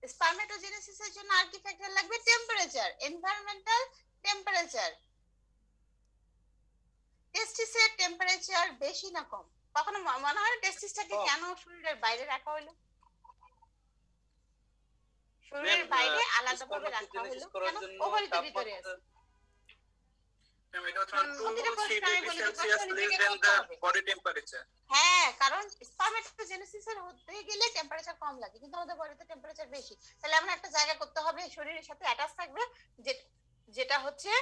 স্পারমেটোজেনেসিসের জন্য আর কি ফ্যাক্টর লাগবে? Temperature, environmental temperature. টেস্টিসের টেম্পারেচার বেশি না কম? কখনো মনে হয় টেস্টিসটাকে কেন শরীরের বাইরে রাখা হলো? শরীরের বাইরে আলাদা ভাবে রাখা হলো কেন? ওভারি তো ভিতরে আছে। Ma'am, it was not 2 C Celsius less than the body temperature. হ্যাঁ, কারণ স্পারমেটোজেনেসিসের হতে গেলে টেম্পারেচার কম লাগে, কিন্তু আমাদের বডিতে টেম্পারেচার বেশি। তাহলে আমরা একটা জায়গা করতে হবে শরীরের সাথে অ্যাটাচ থাকবে, যেটা হচ্ছে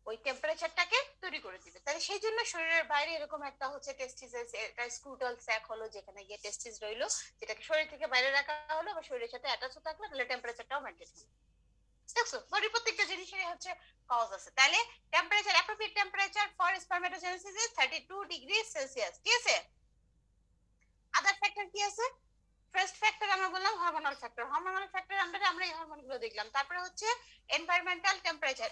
ওই টেম্পারেচারটাকে তৈরি করে দিবে। তাহলে সেই জন্য শরীরের বাইরে এরকম একটা হচ্ছে টেস্টিস, এটা স্ক্রুটাল স্যাক হলো, যেখানে গিয়ে টেস্টিস রইলো, যেটাকে শরীর থেকে বাইরে রাখা হলো, বা শরীরের সাথে অ্যাটাচ থাকলো, তাহলে টেম্পারেচারটাও মেইনটেইন হবে। দেখছো, বডির প্রত্যেকটা জিনিসেরই হচ্ছে কজ আছে। তাহলে temperature, appropriate temperature for spermatogenesis is 32 degree Celsius. ঠিক আছে? আদার ফ্যাক্টর কি আছে? ফার্স্ট ফ্যাক্টর আমরা বললাম হরমোনাল ফ্যাক্টর। হরমোনাল ফ্যাক্টর আন্ডারে আমরা এই হরমোনগুলো দেখলাম। তারপরে হচ্ছে এনভায়রনমেন্টাল টেম্পারেচার।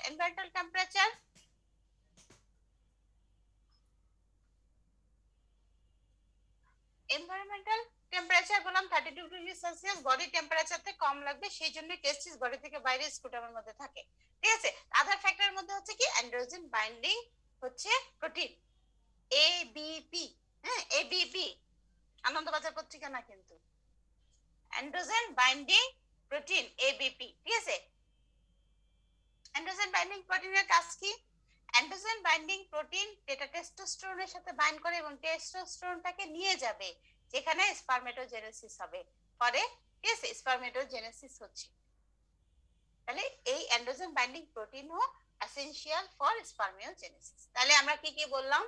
এনভায়রনমেন্টাল টেম্পারেচার বললাম 32 ডিগ্রি সেলসিয়াস। বডি টেম্পারেচার থেকে কম লাগবে, সেই জন্য টেস্টিস বডি থেকে বাইরে স্কুটামের মধ্যে থাকে। ঠিক আছে? আদার ফ্যাক্টরের মধ্যে হচ্ছে কি? অ্যান্ড্রোজেন বাইন্ডিং হচ্ছে প্রোটিন এবিপি। হ্যাঁ, এবিপি আনন্দবাজার পত্রিকা না, কিন্তু অ্যান্ড্রোজেন বাইন্ডিং প্রোটিন এবিপি। ঠিক আছে? অ্যান্ড্রোজেন বাইন্ডিং প্রোটিনের কাজ কি? অ্যান্ড্রোজেন বাইন্ডিং প্রোটিন যেটা টেস্টোস্টেরনের সাথে বাইন্ড করে এবং টেস্টোস্টেরনটাকে নিয়ে যাবে যেখানে স্পারমেটোজেনেসিস হবে পরে। ঠিক আছে? স্পারমেটোজেনেসিস হচ্ছে, তাহলে এই অ্যান্ড্রোজেন বাইন্ডিং প্রোটিনও এসেনশিয়াল ফর স্পারমিওজেনেসিস। তাহলে আমরা কি কি বললাম?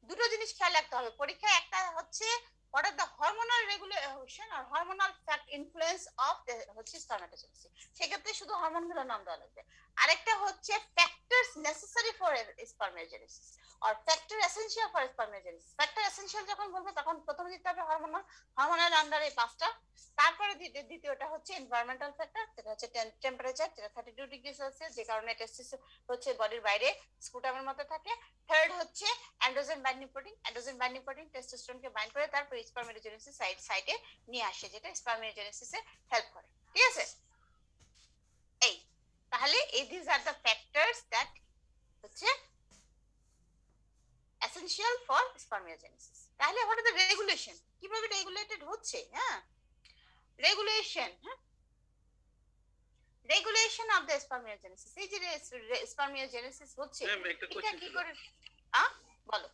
দুটো জিনিস খেয়াল রাখতে হবে পরীক্ষায়। একটা হচ্ছে what are the hormonal regulation or hormonal fact influence of the হচ্ছে স্পারমেটোজেনেসিস, সেক্ষেত্রে শুধু হরমোনগুলোর নাম দেওয়া লাগবে। আরেকটা হচ্ছে factors necessary for spermatogenesis or factor essential for spermatogenesis. factor essential যখন বলবো তখন প্রথমে দিতে হবে হরমোনাল আন্ডারে 5টা। তারপরে দ্বিতীয়টা হচ্ছে এনভায়রনমেন্টাল ফ্যাক্টর, যেটা হচ্ছে টেম্পারেচার, যেটা 32 ডিগ্রি সেলসিয়াস, যে কারণে টেস্টিস হচ্ছে বডির বাইরে স্কুটামের মধ্যে থাকে। থার্ড হচ্ছে androgen binding protein. Androgen binding protein টেস্টোস্টেরনকে বাইন্ড করে তারপর স্পারমেটোজেনেসিস সাইটে নিয়ে আসে, যেটা স্পারমেটোজেনেসিসে হেল্প করে। ঠিক আছে? এই তাহলে these are the factors that হচ্ছে essential for spermiogenesis. তাহলে what are the regulation? কিভাবে রেগুলেটেড হচ্ছে? হ্যাঁ, রেগুলেশন, রেগুলেশন অফ দ্য স্পারমিওজেনেসিস। এই যে স্পারমিওজেনেসিস হচ্ছে, এটা কি করে? বলো।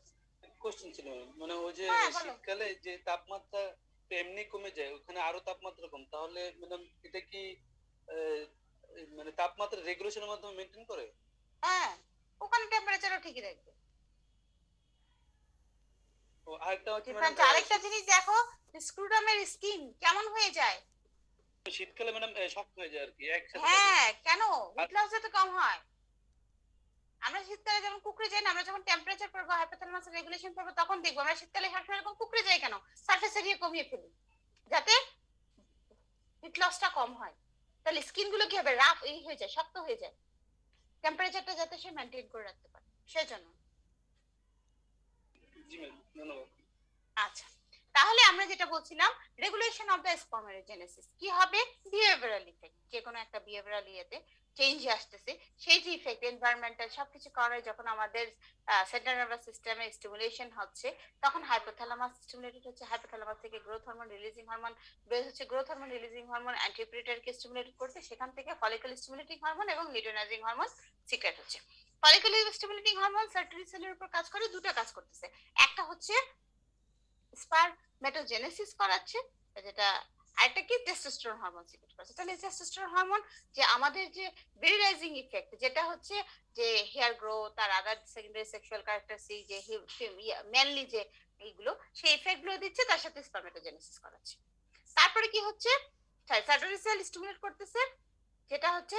কোশ্চেন ছিল, মানে ওই যে হ্যাঁ, বলো। শীতকালে যে তাপমাত্রা এমনি কমে যায়, ওখানে আরো তাপমাত্রা কম, তাহলে ম্যাডাম এটা কি মানে তাপমাত্রা রেগুলেশনের মাধ্যমে মেইনটেইন করে? হ্যাঁ, ওখানে টেম্পারেচারও ঠিকই রাখবে। ও আরেকটা হচ্ছে আরেকটা জিনিস দেখো, স্ক্রুডামের স্কিন কেমন হয়ে যায়, শীতকালে ম্যাডাম শক্ত হয়ে যায় আর কি একসাথে হ্যাঁ, কেন হিট লস তো কম হয়। আমরা শীতকালে যেমন কুকড়ে যাই না, আমরা যখন টেম্পারেচার পড়বো, হাইপোথ্যালামাস রেগুলেশন পড়বো, তখন দেখবো আমরা শীতকালে সবসময় এরকম কুকড়ে যাই কেন, সারফেস এরিয়া কমিয়ে ফেলি যাতে হিট লসটা কম হয়। তাহলে স্কিন গুলো কি হবে, রাফ এই হয়ে যায়, শক্ত হয়ে যায়, টেম্পারেচারটা যাতে সে মেইনটেইন করে রাখতে পারে সেজন্য। জি ম্যাম ধন্যবাদ। আচ্ছা, তাহলে আমরা যেটা বলছিলাম রেগুলেশন অফ দ্য স্পারমেটোজেনেসিস কি হবে, বিহেভিয়ারাল ইফেক্ট, যে কোনো একটা বিহেভিয়ারাল ইয়েতে চেঞ্জ আসতেছে, সেই যে ইফেক্ট এনভায়রনমেন্টাল সবকিছু করে যখন আমাদের সেন্ট্রাল নার্ভাস সিস্টেমে স্টিমুলেশন হচ্ছে, তখন হাইপোথ্যালামাস স্টিমুলেটেড হচ্ছে, হাইপোথ্যালামাস থেকে গ্রোথ হরমোন রিলিজিং হরমোন বের হচ্ছে, গ্রোথ হরমোন রিলিজিং হরমোন অ্যান্টিপিউটারকে স্টিমুলেট করতে, সেখান থেকে ফলিকল স্টিমুলেটিং হরমোন এবং লিউটেনাইজিং হরমোন সিক্রেট হচ্ছে। ফলিকল স্টিমুলেটিং হরমোন সার্টারি সেলের উপর কাজ করে, দুটো কাজ করতেছে, একটা হচ্ছে স্পারমেটোজেনেসিস করাচ্ছে, যেটা আরেকটা কি টেস্টোস্টেরন হরমোন সিক্রেট করছে। তাহলে টেস্টোস্টেরন হরমোন যে আমাদের যে ভিরিলাইজিং ইফেক্ট, যেটা হচ্ছে যে হেয়ার গ্রোথ আর আদার সেকেন্ডারি সেক্সুয়াল ক্যারেক্টারিস্টিক যে মেনলি যে এইগুলো, সেই ইফেক্ট গুলো দিচ্ছে, তার সাথে স্পারমেটোজেনেসিস করাচ্ছে। তারপরে কি হচ্ছে, সার্টারি সেল স্টিমুলেট করতেছে, যেটা হচ্ছে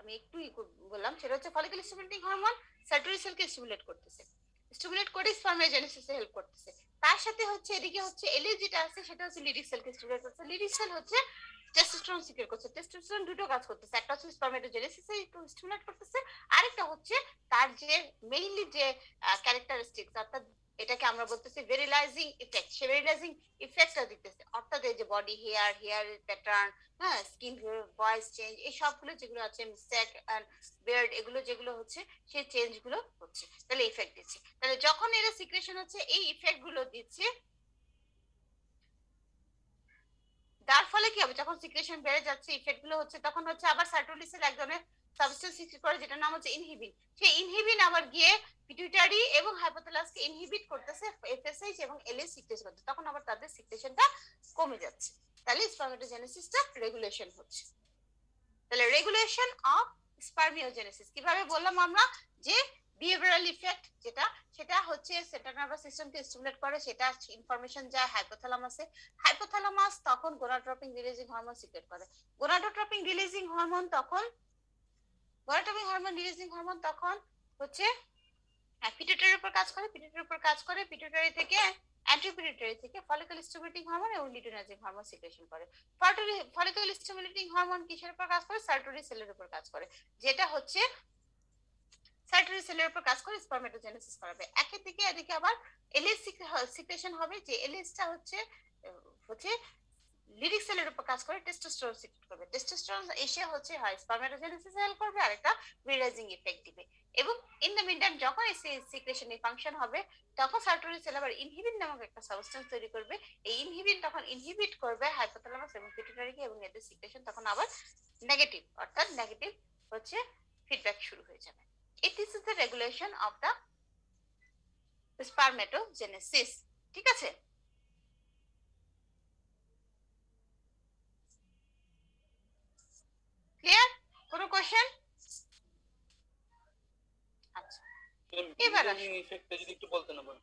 আমি একটু বললাম, সেটা হচ্ছে ফলিকল স্টিমুলেটিং হরমোন সার্টারি সেলকে স্টিমুলেট করতেছে, স্টিমুলেট করে স্পারমেটোজেনেসিসে হেল্প করতেছে। তার সাথে হচ্ছে এদিকে হচ্ছে এলএ যেটা আছে সেটা হচ্ছে লিডিক সেলকে স্টিমুলেট করছে, লিডিক সেল হচ্ছে টেস্টোস্টেরন সিক্রেট করছে, টেস্টোস্টেরন দুটো কাজ করতেছে, একটা হচ্ছে স্পারমেটোজেনেসিসে একটু স্টিমুলেট করতেছে, আরেকটা হচ্ছে তার যে মেইনলি যে ক্যারেক্টারিস্টিক্স, অর্থাৎ এটাকে আমরা বলতেছি ভেরিলাইজিং ইফেক্ট, সে ভেরিলাইজিং ইফেক্টটা দিতেছে, অর্থাৎ এই যে বডি হেয়ার প্যাটার্ন, হ্যাঁ স্কিন ভয়েস চেঞ্জ, এই সবগুলো যেগুলো আছে মিস্টেক এন্ড বিয়ার্ড, এগুলো যেগুলো হচ্ছে সেই চেঞ্জ গুলো হচ্ছে, তাহলে ইফেক্ট দিচ্ছে। তাহলে যখন এরা সিক্রেশন হচ্ছে এই ইফেক্ট গুলো দিচ্ছে, তার ফলে কি হবে, যখন সিক্রেশন বেড়ে যাচ্ছে ইফেক্ট গুলো হচ্ছে, তখন হচ্ছে আবার সার্টোলিসের এক ধরনের সাবস্টেন্স সিক্রেট করে যেটা নাম হচ্ছে ইনহিবিন, সেই ইনহিবিন আবার গিয়ে পিটুইটারি এবং হাইপোথ্যালামাসকে ইনহিবিট করতেছে এফএসএইচ এবং এলএস সিক্রেট করতে, তখন আবার তাদের সিক্রেশনটা কমে যাচ্ছে, তাহলে স্পারমেটোজেনেসিসটা রেগুলেশন হচ্ছে। তাহলে রেগুলেশন অফ স্পারমিওজেনেসিস কিভাবে বললাম আমরা, যে বিহেভিয়ারাল ইফেক্ট যেটা, সেটা হচ্ছে সেন্ট্রাল নার্ভাস সিস্টেমকে স্টিমুলেট করে, সেটা ইনফরমেশন যায় হাইপোথ্যালামাসে, হাইপোথ্যালামাস তখন গোনাডোট্রপিন রিলিজিং হরমোন সিক্রেট করে, গোনাডোট্রপিন রিলিজিং হরমোন তখন হচ্ছে পিটুইটারির উপর কাজ করে, পিটুইটারি থেকে অ্যান্টিপিটুইটারি থেকে ফলিকল স্টিমুলেটিং হরমোন এবং লিউটেনাইজিং হরমোন সিক্রেশন করে। ফলিকল স্টিমুলেটিং হরমোন কিসের উপর কাজ করে, সার্টারি সেলের উপর কাজ করে, যেটা হচ্ছে সার্টারি সেলের উপর কাজ করে স্পারমেটোজেনেসিস করাবে। একে থেকে এদিকে আবার এলএস সিক্রেশন হবে, যে এলএসটা হচ্ছে লিডিক সেলের উপর কাজ করে টেস্টোস্টেরন সিক্রেট করবে, টেস্টোস্টেরন এসে হচ্ছে হয় স্পারমেটোজেনেসিস হেল্প করবে আর একটা ভিরিলাইজিং ইফেক্ট দিবে। এবং ইন দ্য মিনটাইম যখন এই সিক্রেশন ফাংশন হবে, তখন সার্টারি সেল আবার ইনহিবিন নামক একটা সাবস্টেন্স তৈরি করবে, এই ইনহিবিন তখন ইনহিবিট করবে হাইপোথ্যালামাস এবং পিটুইটারিকে, এবং এদের সিক্রেশন তখন আবার নেগেটিভ, অর্থাৎ নেগেটিভ হচ্ছে ফিডব্যাক শুরু হয়ে যাবে। It is the regulation of the spermatogenesis. ঠিক আছে, ক্লিয়ার? কোনো কোশ্চেন? আচ্ছা, এবার আসুন ইফেক্টটা যদি একটু বলতেন আবার।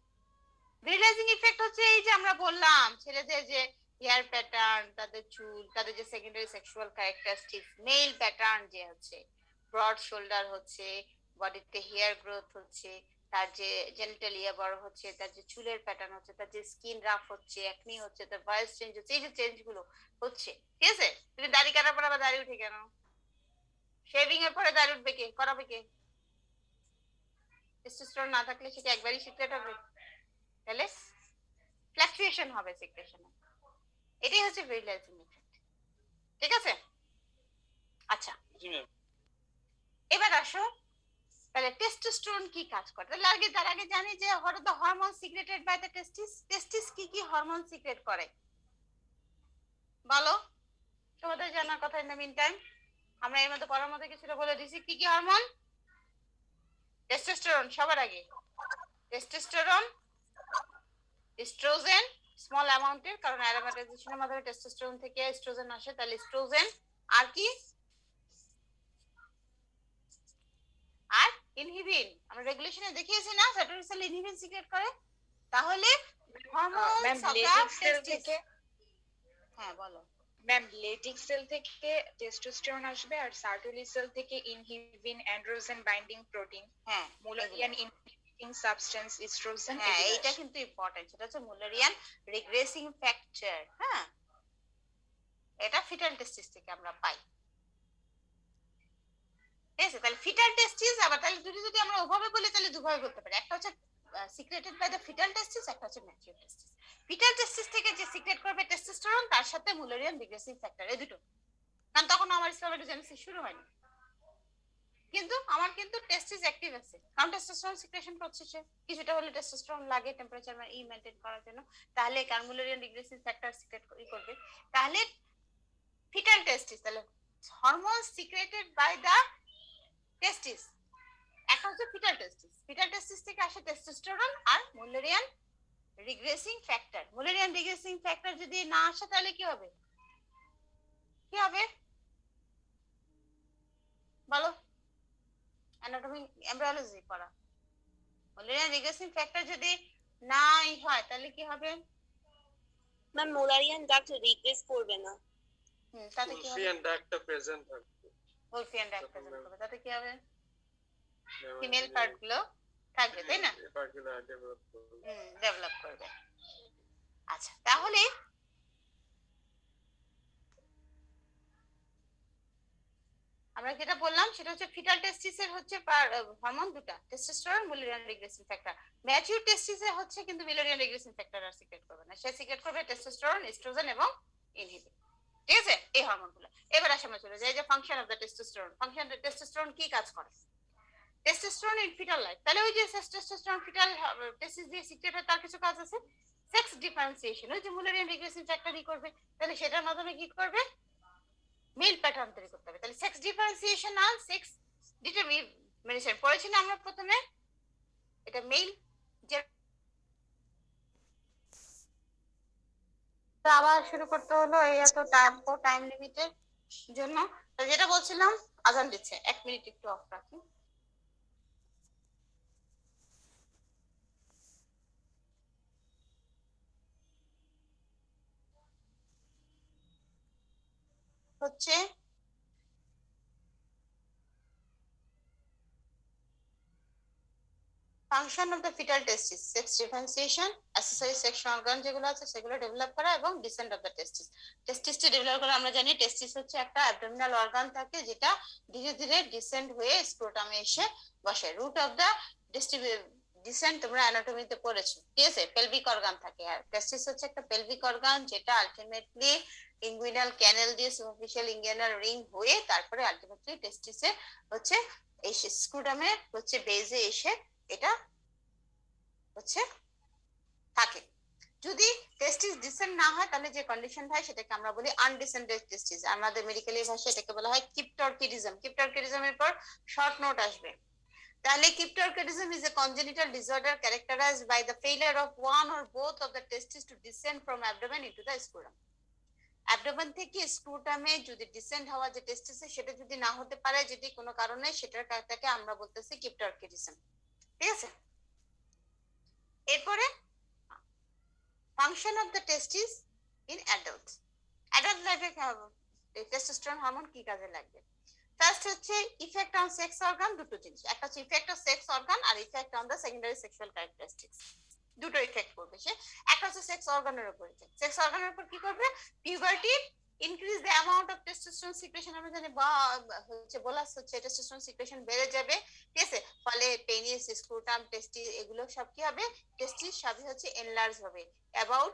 রিলাইজিং ইফেক্ট হচ্ছে এই যে আমরা বললাম ছেলেদের যে হেয়ার প্যাটার্ন, তাদের চুল, তাদের যে secondary sexual characteristics, mail pattern যে হচ্ছে, ব্রড শোল্ডার হচ্ছে, বডিতে হেয়ার গ্রোথ হচ্ছে, তার যে জেনিটাল ইয়া বড় হচ্ছে, তার যে চুলের প্যাটার্ন হচ্ছে, তার যে স্কিন রাফ হচ্ছে, একনি হচ্ছে, তার ভয়েস চেঞ্জ হচ্ছে, এই যে চেঞ্জ গুলো হচ্ছে, ঠিক আছে? তুমি দাড়ি কাটার পর আবার দাড়ি উঠে কেন? শেভিং এর পরে দাড়ি উঠবে কে, করাবে কে? টেস্টোস্টেরন না থাকলে সেটা একবারই সিক্রেট হবে, তাহলে ফ্লাকচুয়েশন হবে সিক্রেশনে, এটাই হচ্ছে ভিরিলাইজিং ইফেক্ট। ঠিক আছে, আচ্ছা জি ম্যাম। এবার আসো, তাহলে টেস্টোস্টেরন কি কাজ করে, তাহলে তার আগে জানি যে what are the hormone secreted by the testis, testis কি হরমোন সিক্রেট করে বলো, তোমাদের জানার কথা। ইন দ্য মিন টাইম আমরা এর মধ্যে পড়ার মধ্যে কিছুটা বলে দিছি, কি হরমোন? টেস্টোস্টেরন সবার আগে, টেস্টোস্টেরন, এস্ট্রোজেন স্মল অ্যামাউন্টের, কারণ অ্যারোমাটাইজেশনের মাধ্যমে টেস্টোস্টেরন থেকে এস্ট্রোজেন আসে, তাহলে এস্ট্রোজেন আর কি, আর ইনহিবিন। আমরা রেগুলেশনে দেখিয়েছি না সার্টারি সেল ইনহিবিন সিক্রেট করে, তাহলে hormone ma'am of Leydig the cell testis. থেকে, হ্যাঁ বলো। ম্যাম লেডিক সেল থেকে টেস্টোস্টেরন আসবে আর সার্টোলি সেল থেকে ইনহিবিন অ্যান্ড্রোজেন বাইন্ডিং প্রোটিন হ্যাঁ মুলারিয়ান ইনহিবিটিং সাবস্টেন্স ইস্ট্রোজেন হ্যাঁ এইটা কিন্তু ইম্পর্টেন্ট, সেটা হচ্ছে মুলারিয়ান রিগ্রেসিং ফ্যাক্টর। হ্যাঁ, এটা ফিটাল টেস্টিস থেকে আমরা পাই। ঠিক আছে, তাহলে ফিটাল টেস্টিস আবার তাহলে যদি আমরা ওভাবে বলি তাহলে দুভাবে বলতে পারি, একটা হচ্ছে সিক্রেটেড বাই দ্য ফিটাল টেস্টিস, একটা হচ্ছে ম্যাচিউর টেস্টিস। ফিটাল টেস্টিস থেকে যে সিক্রেট করবে টেস্টোস্টেরন তার সাথে মুলারিয়ান রিগ্রেসিং ফ্যাক্টর, এই দুটো। কারণ তখন আমার স্পারমেটোজেনেসিস শুরু হয়নি, কিন্তু আমার কিন্তু টেস্টিস অ্যাক্টিভ আছে, কারণ টেস্টোস্টেরন সিক্রেশন করছে সে, কিছুটা হলে টেস্টোস্টেরন লাগে টেম্পারেচার মেইনটেইন করার জন্য, তাহলে মুলারিয়ান রিগ্রেসিং ফ্যাক্টর সিক্রেট করবে। তাহলে ফিটাল টেস্টিস, তাহলে হরমোন সিক্রেটেড বাই দা টেস্টিস, একটা হচ্ছে ফিটাল টেস্টিস। ফিটাল টেস্টিস থেকে আসে টেস্টোস্টেরন আর মুলারিয়ান রিগ্রেসিং ফ্যাক্টর। মুলারিয়ান রিগ্রেসিং ফ্যাক্টর যদি না আসে তাহলে কি হবে, কি হবে বলো? অ্যানাটমি এমব্রায়োলজি পড়া। মুলারিয়ান রিগ্রেসিং ফ্যাক্টর যদি নাই হয় তাহলে কি হবে? ম্যাম মুলারিয়ান ডাক্ট রিগ্রেস করবে না। তাতে কি হবে? Wolffian duct present থাকবে। Wolffian duct present করবে, তাতে কি হবে? ফিমেল পার্ট গুলো থাকবে, তাই না? পার্টগুলো ডেভেলপ করবে। ডেভেলপ করবে। আচ্ছা, তাহলে আমরা যেটা বললাম সেটা হচ্ছে ফিটাল টেস্টিসের হচ্ছে হরমোন দুটো, টেস্টোস্টেরন, মুলারিয়ান রিগ্রেসিং ফ্যাক্টর। ম্যাচিউর টেস্টিসে হচ্ছে কিন্তু মুলারিয়ান রিগ্রেসিং ফ্যাক্টর আর সিক্রেট করবে না, সে সিক্রেট করবে টেস্টোস্টেরন, এস্ট্রোজেন এবং ইনহিবিন। ঠিক আছে, এই হরমোনগুলো। এবার আসে আমরা চলে যাই যে function of the testosterone. Function of testosterone কি কাজ করে? টেস্টোস্টেরন ইন ফিটাল লাইফ, তাহলে ওই যে টেস্টোস্টেরন ফিটাল টেস্টিস দিয়ে সিক্রেট হয়, তার কিছু কাজ আছে। সেক্স ডিফারেন্সিয়েশন, ওই যে মুলারিয়ান রিগ্রেসিং ফ্যাক্টরই করবে, তাহলে সেটার মাধ্যমে কি করবে? মেল প্যাটার্ন তৈরি করতে হবে। তাহলে সেক্স ডিফারেন্সিয়েশন আর সেক্স ডিটারমিনেশন পড়েছি না আমরা প্রথমে, এটা মেল যে আবার শুরু করতে হলো এই এত টাইম লিমিটের জন্য। তো যেটা বলছিলাম, আজান দিচ্ছে, 1 মিনিট একটু অফ রাখি। হচ্ছে function of the foetal testis, sex differentiation, accessory sexual organ যেগুলো আছে সেগুলো ডেভেলপ করা এবং ডিসেন্ট অফ দ্য টেস্টিস। টেস্টিসটি ডেভেলপ করা, আমরা জানি টেস্টিস হচ্ছে একটা অ্যাবডোমিনাল অর্গান থাকে যেটা ধীরে ধীরে ডিসেন্ট হয়ে স্ক্রোটামে এসে বসে। রুট অফ দ্য ডিসেন্ট তোমরা অ্যানাটমিতে পড়েছো, ঠিক আছে? পেলভিক অর্গান থাকে, আর টেস্টিস হচ্ছে একটা পেলভিক অর্গান যেটা আলটিমেটলি ইনগুইনাল ক্যানেল দিয়ে সুপারফিশিয়াল ইনগুইনাল রিং হয়ে তারপরে আলটিমেটলি টেস্টিসে হচ্ছে এই স্ক্রোটামে হচ্ছে বেজে এসে এটা হচ্ছে থাকে। যদি টেস্টিস ডিসেন্ট না হয় তাহলে যে কন্ডিশন হয় সেটাকে আমরা বলি আনডিসেন্ডেড টেস্টিস। আমাদের মেডিকেলি ভাষায় এটাকে বলা হয় কিপটরকিডিজম। কিপটরকিডিজমের পর শর্ট নোট আসবে। তাহলে cryptorchidism is a congenital disorder characterized by the failure of one or both of the testes to descend from abdomen into the scrotum. Abdomen থেকে স্ক্রুটামে যদি ডিসেন্ড হওয়া যে টেস্টিসে সেটা যদি না হতে পারে, যদি কোনো কারণে, সেটাকে আমরা বলতেছি কিপটরকিডিজম। ঠিক আছে, এরপরে function of the testis in adults. Adult লাইফে টেস্টোস্টেরন হরমোন কি কাজে লাগবে? ফার্স্ট হচ্ছে ইফেক্ট অন সেক্স অর্গান, দুটো জিনিস, একটা হচ্ছে ইফেক্ট অন সেক্স অর্গান আর effect on the secondary sexual characteristics. দুটো ইফেক্ট করবে সে। একটা হচ্ছে সেক্স অর্গানের উপর, সেক্স অর্গানের উপর কি করবে? Puberty increase the amount of testosterone secretion, আমরা জানি বা হচ্ছে বলাস হচ্ছে টেস্টোস্টেরন সিক্রেশন বেড়ে যাবে, ঠিক আছে? ফলে পেনিস, স্ক্রুটাম, টেস্টিস এগুলো সব কি হবে? টেস্টিস সবই হচ্ছে এনলার্জ হবে about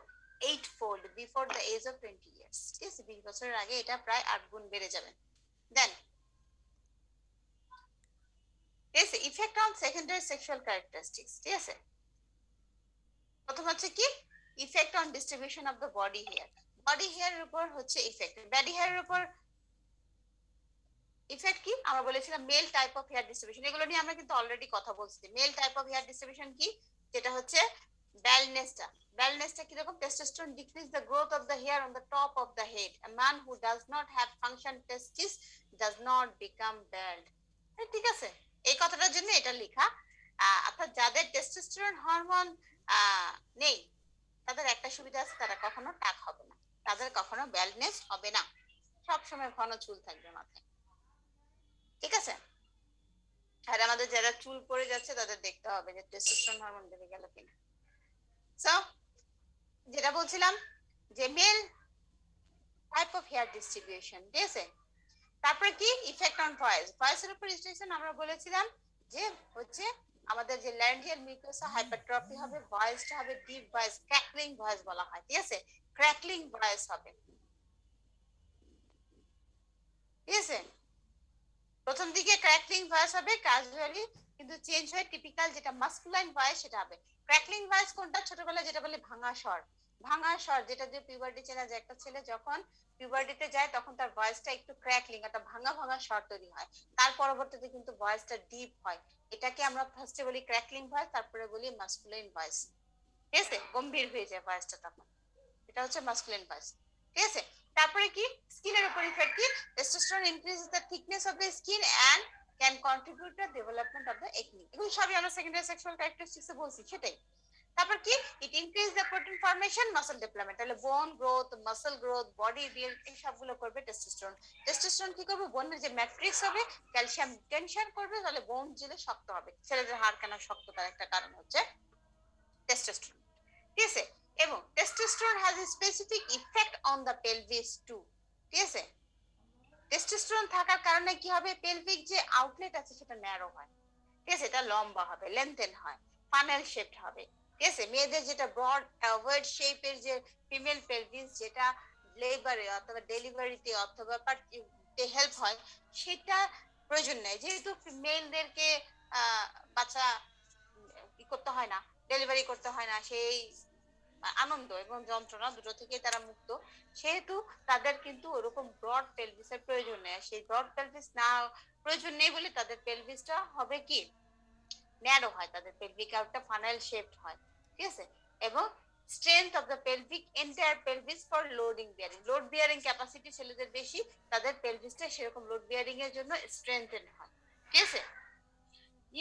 8-fold before the age of 20 years. ঠিক আছে, 20 বছরের আগে এটা প্রায় 8 গুণ বেড়ে যাবে। দেন ঠিক আছে, effect on secondary sexual characteristics. ঠিক আছে, প্রথম হচ্ছে কি? Effect on distribution of the body hair. Body হেয়ারের উপর হচ্ছে ইফেক্ট। বডি হেয়ারের উপর ইফেক্ট কি? আমরা বলেছিলাম male type of hair distribution, এগুলো নিয়ে আমরা কিন্তু অলরেডি কথা বলছি। Male type of hair distribution কি? যেটা হচ্ছে ব্যালনেসটা। ব্যালনেসটা কি রকম? Testosterone decrease the growth of the hair on the top of the head. A man who does not have function testis does not become bald. ঠিক আছে, এই কথাটার জন্য এটা লেখা। অর্থাৎ যাদের টেস্টোস্টেরন হরমোন নেই তাদের একটা সুবিধা আছে, তারা কখনো টাক হবে না। তাদের কখনো ব্যালনেস হবে না, সবসময় ঘন চুল থাকবে মাথায়। ঠিক আছে, আর আমাদের যারা চুল পড়ে যাচ্ছে তাদের দেখতে হবে যে টেস্টোস্টেরন হরমোন বেড়ে গেল কিনা। সো যেটা বলছিলাম যে male type of hair distribution, ঠিক আছে। তারপরে কি ইফেক্ট অন ভয়েস, ভয়েসের উপর রিস্ট্রিকশন আমরা বলেছিলাম যে হচ্ছে আমাদের যে ল্যারিঞ্জিয়াল মিউকাসা হাইপারট্রফি হবে, ভয়েসটা হবে ডিপ ভয়েস, ক্র্যাকলিং ভয়েস বলা হয়, ঠিক আছে, ক্র্যাকলিং ভয়েস হবে, ঠিক আছে। প্রথম দিকে ক্র্যাকলিং ভয়েস হবে ক্যাজুয়ালি, কিন্তু চেঞ্জ হয়ে টিপিক্যাল যেটা মাস্কুলাইন ভয়েস সেটা হবে। ক্র্যাকলিং ভয়েস কোনটা? ছোটবেলায় যেটা বলে ভাঙা স্বর, ভাঙা স্বর, যেটা দিয়ে পিউবার্টি চেনা যায়। একটা ছেলে যখন পিউবার্টিতে যায় তখন তার ভয়েসটা একটু ক্র্যাকলিং, একটা ভাঙা ভাঙা স্বর তৈরি হয়, তার পরবর্তীতে কিন্তু ভয়েসটা ডিপ হয়। এটাকে আমরা ফার্স্টে বলি ক্র্যাকলিং ভয়েস, তারপরে বলি মাস্কুলাইন ভয়েস, ঠিক আছে, গম্ভীর হয়ে যায় ভয়েসটা তখন, এটা হচ্ছে মাস্কুলাইন ভয়েস, ঠিক আছে। তারপরে কি স্কিনের উপর ইফেক্ট কি, testosterone increases the thickness of the skin and can contribute to development of the acne, এগুলো সবই আমরা সেকেন্ডারি সেক্সুয়াল ক্যারেক্টারিস্টিক্স এ বলছি, সেটাই। তারপর কি it increase the protein formation, muscle development, তাহলে bone growth, muscle growth, body build, এই সবগুলো করবে টেস্টোস্টেরন। টেস্টোস্টেরন কি করবে, বোনের যে ম্যাট্রিক্স হবে ক্যালসিয়াম টেনশন করবে, তাহলে বোন জেলে শক্ত হবে। ছেলেদের হাড় কেন শক্ত, তার একটা কারণ হচ্ছে টেস্টোস্টেরন, ঠিক আছে। এবং testosterone has a specific effect on the pelvis too, ঠিক আছে। টেস্টোস্টেরন থাকার কারণে কি হবে, পেলভিক যে আউটলেট আছে সেটা ন্যারো হয়, ঠিক আছে, এটা লম্বা হবে, লেন্থেন হয়, ফানেল শেপড হবে, ঠিক আছে। মেয়েদের যেটা ব্রড ওভার্ড শেপের যে ফিমেল পেলভিস, যেটা লেবারে অথবা ডেলিভারিতে অথবা হেল্প হয়, সেটা প্রয়োজন নেই, যেহেতু মেলদেরকে বাচ্চা কি করতে হয় না, ডেলিভারি করতে হয় না, সেই আনন্দ এবং যন্ত্রণা দুটো থেকে তারা মুক্ত, সেহেতু তাদের কিন্তু ওরকম ব্রড পেলভিসের প্রয়োজন নেই। সেই ব্রড পেলভিস না প্রয়োজন নেই বলে তাদের পেলভিসটা হবে কি ন্যারো হয়, তাদের পেলভিক আউটটা ফানেল শেপড হয়, ঠিক আছে। এবং strength of the pelvic entire pelvis for loading bearing, load bearing capacity ছেলেদের বেশি, তাদের পেলভিসটা সেরকম লোড বিয়ারিং এর জন্য স্ট্রেংথেন হয়, ঠিক আছে।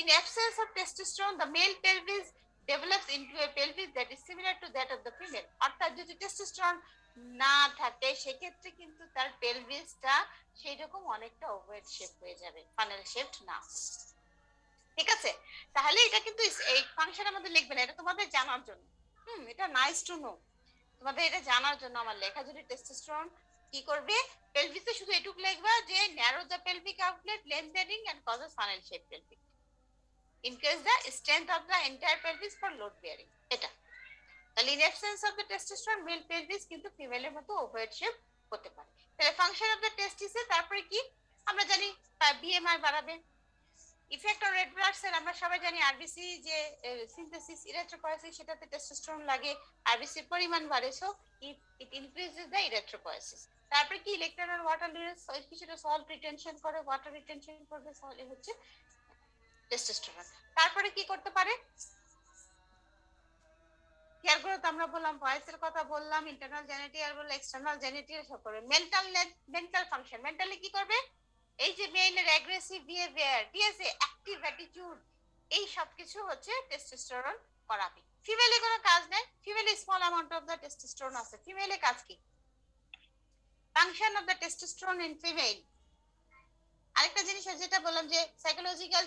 In absence of testosterone, the male pelvis develops into a pelvis that is similar to that of the female. অর্থাৎ যদি টেস্টোস্টেরন না থাকে সেক্ষেত্রে কিন্তু তার পেলভিসটা সেই রকম অনেকটা ওভার শেপ হয়ে যাবে, ফানেল শেপড না, ঠিক আছে। তাহলে এটা কিন্তু এই ফাংশন আমাদের লিখবে না, এটা তোমাদের জানার জন্য, এটা নাইস টু নো, তোমাদের এটা জানার জন্য আমার লেখা। যদি টেস্টোস্টেরন কি করবে, পেলভিসে শুধু এটুকু লিখবা যে narrow the pelvic outlet, lengthening and causes funnel shape pelvic, increase the strength of the entire pelvis for load bearing, এটা। তাহলে in absence of the testosterone, male pelvis কিন্তু ফিমেলের মতো ওভার শেপ হতে পারে। তাহলে ফাংশন অফ দ্য টেস্টিসে তারপরে কি আমরা জানি, বিএমআই বাড়াবে। Effect on red blood cell, আমরা সবাই জানি আরবিসি যে সিনথেসিস ইরিথ্রোপয়েসিস, সেটাতে টেস্টোস্টেরন লাগে, আরবিসির পরিমাণ বাড়ে, সো ইট ইনক্রিজেস দ্য ইরিথ্রোপয়েসিস। তারপরে কি ইলেকট্রন ওয়াটার লিউরেস, কিছুটা সল্ট রিটেনশন করে, ওয়াটার রিটেনশন করবে, সল্ট হচ্ছে টেস্টোস্টেরন। তারপরে কি করতে পারে, হেয়ার গ্রোথ আমরা বললাম, ভয়েসের কথা বললাম, ইন্টারনাল জেনিটাল বললাম, এক্সটার্নাল জেনিটাল সব করবে। মেন্টাল ফাংশন, মেন্টালি কি করবে, এই যে মেইনের অ্যাগ্রেসিভ বিহেভিয়ার, ঠিক আছে, অ্যাক্টিভ অ্যাটিটিউড, এই সব কিছু হচ্ছে টেস্টোস্টেরন করাবে। ফিমেলে কোনো কাজ নাই, ফিমেলে small amount of the testosterone আছে, ফিমেলে কাজ কি, function of the testosterone in female. আরেকটা জিনিস যেটা বললাম যে সাইকোলজিক্যাল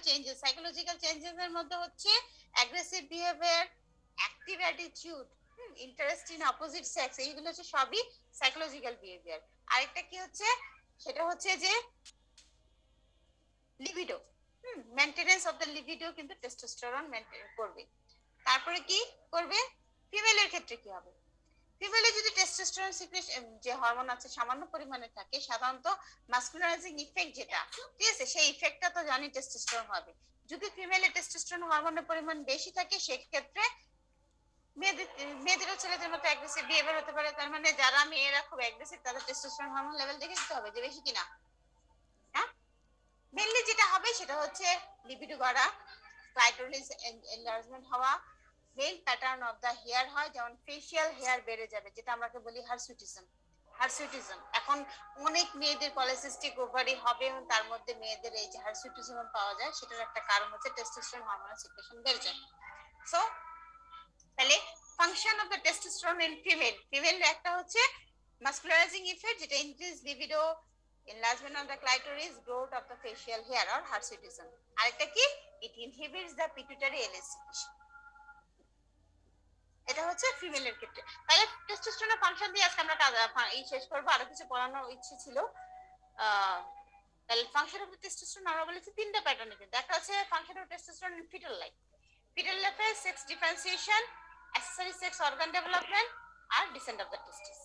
চেঞ্জেস এর মধ্যে হচ্ছে aggressive behaviour, active attitude, interest in opposite sex, এইগুলো হচ্ছে সবই সাইকোলজিক্যাল বিহেভিয়ার। আরেকটা কি হচ্ছে, সেটা হচ্ছে যে libido, maintenance of the libido কিন্তু টেস্টোস্টেরন মেইনটেইন করবে। তারপরে কি করবে, ফিমেলের ক্ষেত্রে কি হবে, ফিমেলে যদি টেস্টোস্টেরন সিক্রেশন যে হরমোন আছে সামান্য পরিমাণে থাকে, সাধারণত মাস্কুলারাইজিং ইফেক্ট যেটা, ঠিক আছে, সেই ইফেক্টটা তো জানি টেস্টোস্টেরন হবে। যদি ফিমেলে টেস্টোস্টেরন হরমোনের পরিমাণ বেশি থাকে সেক্ষেত্রে মেয়েদেরও ছেলেদের মতো অ্যাগ্রেসিভ বিহেভিয়ার হতে পারে। তার মানে যারা মেয়েরা খুব অ্যাগ্রেসিভ তাদের টেস্টোস্টেরন হরমোন লেভেল দেখে দিতে হবে যে বেশি কিনা। হ্যাঁ, মেইনলি যেটা হবে সেটা হচ্ছে লিবিডো বাড়া, ক্লাইটোরিস এনলার্জমেন্ট হওয়া, male pattern of the hair হয়, যেমন ফেশিয়াল হেয়ার বেড়ে যাবে, যেটা আমরা বলি হারসুটিজম। এখন অনেক মেয়েদের পলিসিস্টিক ওভারি হবে এবং তার মধ্যে মেয়েদের এই যে হারসুটিজম পাওয়া যায়, সেটার একটা কারণ হচ্ছে টেস্টোস্টেরন হরমোনের সিক্রেশন বেড়ে যায়। সো তাহলে function of the testosterone in female, একটা হচ্ছে মাসকুলারাইজিং ইফেক্ট যেটা increase libido, enlargement of the clitoris, growth of the facial hair or hirsutism. আরেকটা কি, it inhibits the pituitary LH secretion. এটা হচ্ছে ফিমেলের ক্ষেত্রে। তাহলে টেস্টোস্টেরনের ফাংশন দিয়ে আজকে আমরা এই শেষ করব, আরো কিছু পড়ানোর ইচ্ছে ছিল। তাহলে ফাংশন অফ টেস্টোস্টেরন আমরা বলেছি তিনটা প্যাটার্নে, কিন্তু একটা হচ্ছে function of testosterone in foetal life. Foetal লাইফে sex differentiation, accessory sex organ development আর ডিসেন্ট অফ দ্য টেস্টিস।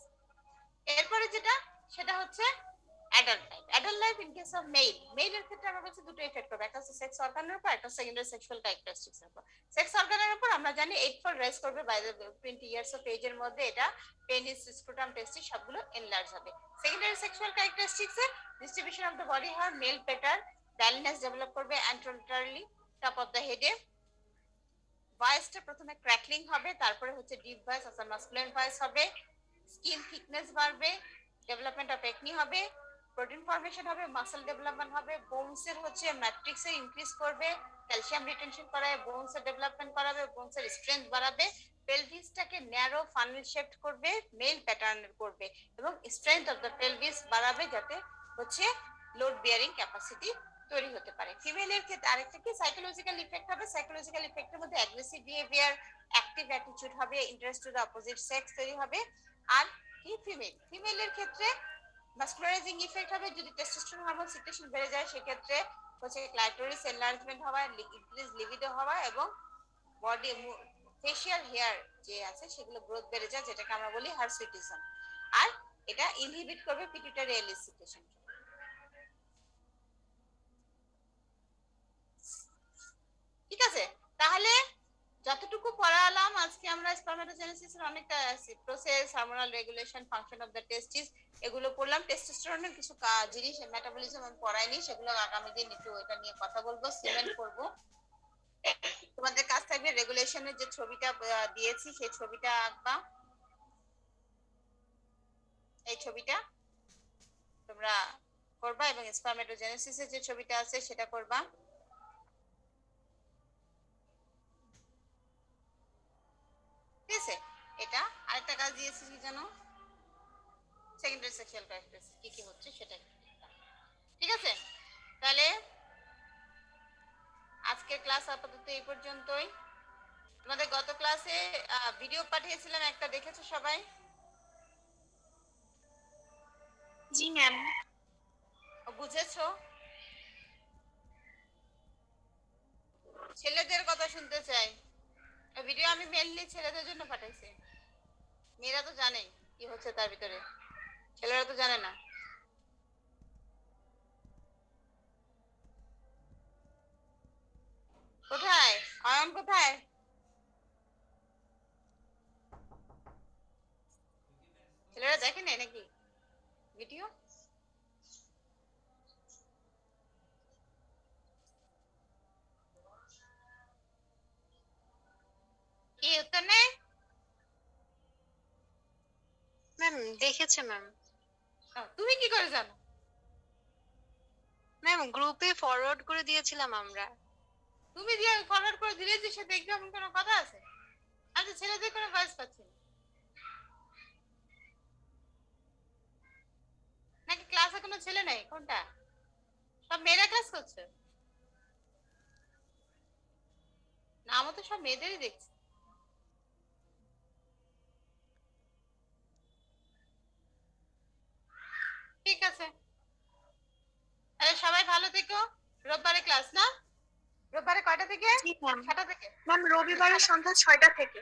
এরপরে যেটা সেটা হচ্ছে adult life. Adult life in case of মেলের ক্ষেত্রে আমরা বলছি দুটো এফেক্ট হবে, একটা হচ্ছে সেক্স অর্গানের উপর, একটা সেকেন্ডারি সেক্সুয়াল ক্যারেক্টারিস্টিক্স এর উপর। সেক্স অর্গানের উপর আমরা জানি 8-fold রাইজ করবে by the 20 years of age এর মধ্যে, এটা পেনিস, স্ক্রোটাম, টেস্টিস সবগুলো এনলার্জ হবে। সেকেন্ডারি সেক্সুয়াল ক্যারেক্টারিস্টিক্স এ distribution of the body hair, male pattern, baldness develop করবে অ্যান্টেরিয়রলি টপ অফ দ্য হেডে। ভয়েসটা প্রথমে ক্র্যাকলিং হবে, তারপরে হচ্ছে ডিপ ভয়েস অথবা মাস্কুলিন ভয়েস হবে। স্কিন থিকনেস বাড়বে, ডেভেলপমেন্ট অফ একনি হবে, প্রোটিন ফর্মেশন হবে, মাসল ডেভেলপমেন্ট হবে, বোনস এর হচ্ছে ম্যাট্রিক্স এর ইনক্রিজ করবে, ক্যালসিয়াম রিটেনশন করাবে, বোনস এর ডেভেলপমেন্ট করাবে, বোনস এর স্ট্রেংথ বাড়াবে, পেলভিসটাকে ন্যারো ফানেল শেপড করবে, মেল প্যাটার্নের করবে এবং স্ট্রেংথ অফ দ্য পেলভিস বাড়াবে যাতে হচ্ছে লোড বিয়ারিং ক্যাপাসিটি তৈরি হতে পারে। ফিমেলের ক্ষেত্রে আরেকটা কি সাইকোলজিক্যাল ইফেক্ট হবে। সাইকোলজিক্যাল ইফেক্টের মধ্যে অ্যাগ্রেসিভ বিহেভিয়ার, অ্যাক্টিভ অ্যাটিটিউড হবে, interest to the opposite sex তৈরি হবে। আর কি ফিমেলের ক্ষেত্রে মাসকুলারাইজিং ইফেক্ট হবে, যদি টেস্টোস্টেরন হরমোন সিক্রেশন বেড়ে যায় সেক্ষেত্রে হচ্ছে ক্লাইটোরিস এনলার্জমেন্ট হওয়া, ইনক্রিজ লিবিডো হওয়া এবং বডি ফেশিয়াল হেয়ার যে আছে সেগুলো গ্রোথ বেড়ে যায়, যেটাকে আমরা বলি হার্সুটিজম। আর এটা ইনহিবিট করবে পিটুইটারি এলএইচ সিক্রেশন। ঠিক আছে, তাহলে যতটুকু পড়ালাম আজকে আমরা স্পারমাটোজেনেসিসের অনেকটা process, hormonal regulation, function of the testis এগুলো পড়লাম। টেস্টোস্টেরনের কিছু জিনিস মেটাবলিজম আমি পড়াইনি, সেগুলো আগামী দিন একটু এটা নিয়ে কথা বলবো, সিমেন্ট করব। তোমাদের কাছ থাকবে রেগুলেশনের যে ছবিটা দিয়েছি সেই ছবিটা আঁকবা, এই ছবিটা তোমরা করবা এবং স্পারমাটোজেনেসিসের যে ছবিটা আছে সেটা করবা। ঠিক আছে, এটা আরেকটা কাজ দিয়েছি কি জানো, সেকেন্ডারি সেক্সুয়াল ক্যারেক্টারিস্টিক্স কি কি হচ্ছে সেটা। ঠিক আছে, তাহলে আজকের ক্লাস আপাতত এই পর্যন্তই। তোমাদের গত ক্লাসে ভিডিও পাঠিয়েছিলাম একটা, দেখেছো সবাই? জি ম্যাম। বুঝেছো? ছেলেদের কথা শুনতে চাই। ভিডিও আমি মেনলি ছেলেদের জন্য পাঠাইছি, মেয়েরা তো জানে কি হচ্ছে তার ভিতরে, ছেলেরা তো জানে না। কোথায় অয়ন, কোথায়? ছেলেরা দেখে নাই নাকি ভিডিও? কি উত্তর নেই? ম্যাম দেখেছে ম্যাম। তুমি কি করে জানো? ম্যাম গ্রুপে ফরওয়ার্ড করে দিয়েছিলাম আমরা। তুমি দিয়ে ফরওয়ার্ড করে দিলে যে সে দেখবে এমন কোনো কথা আছে? আমি তো ছেলেদের কোনো ভয়েস পাচ্ছি না। নাকি ক্লাসে কোনো ছেলে নেই? কোনটা? সব মেয়েরা ক্লাস করছে? না, আমার তো সব মেয়েদেরই দেখছি। ঠিক আছে, তাহলে সবাই ভালো থেকো। রোববারে ক্লাস না? রোববারে কয়টা থেকে? জি ম্যাম। 6টা থেকে? ম্যাম রবিবারের সন্ধ্যা 6টা থেকে।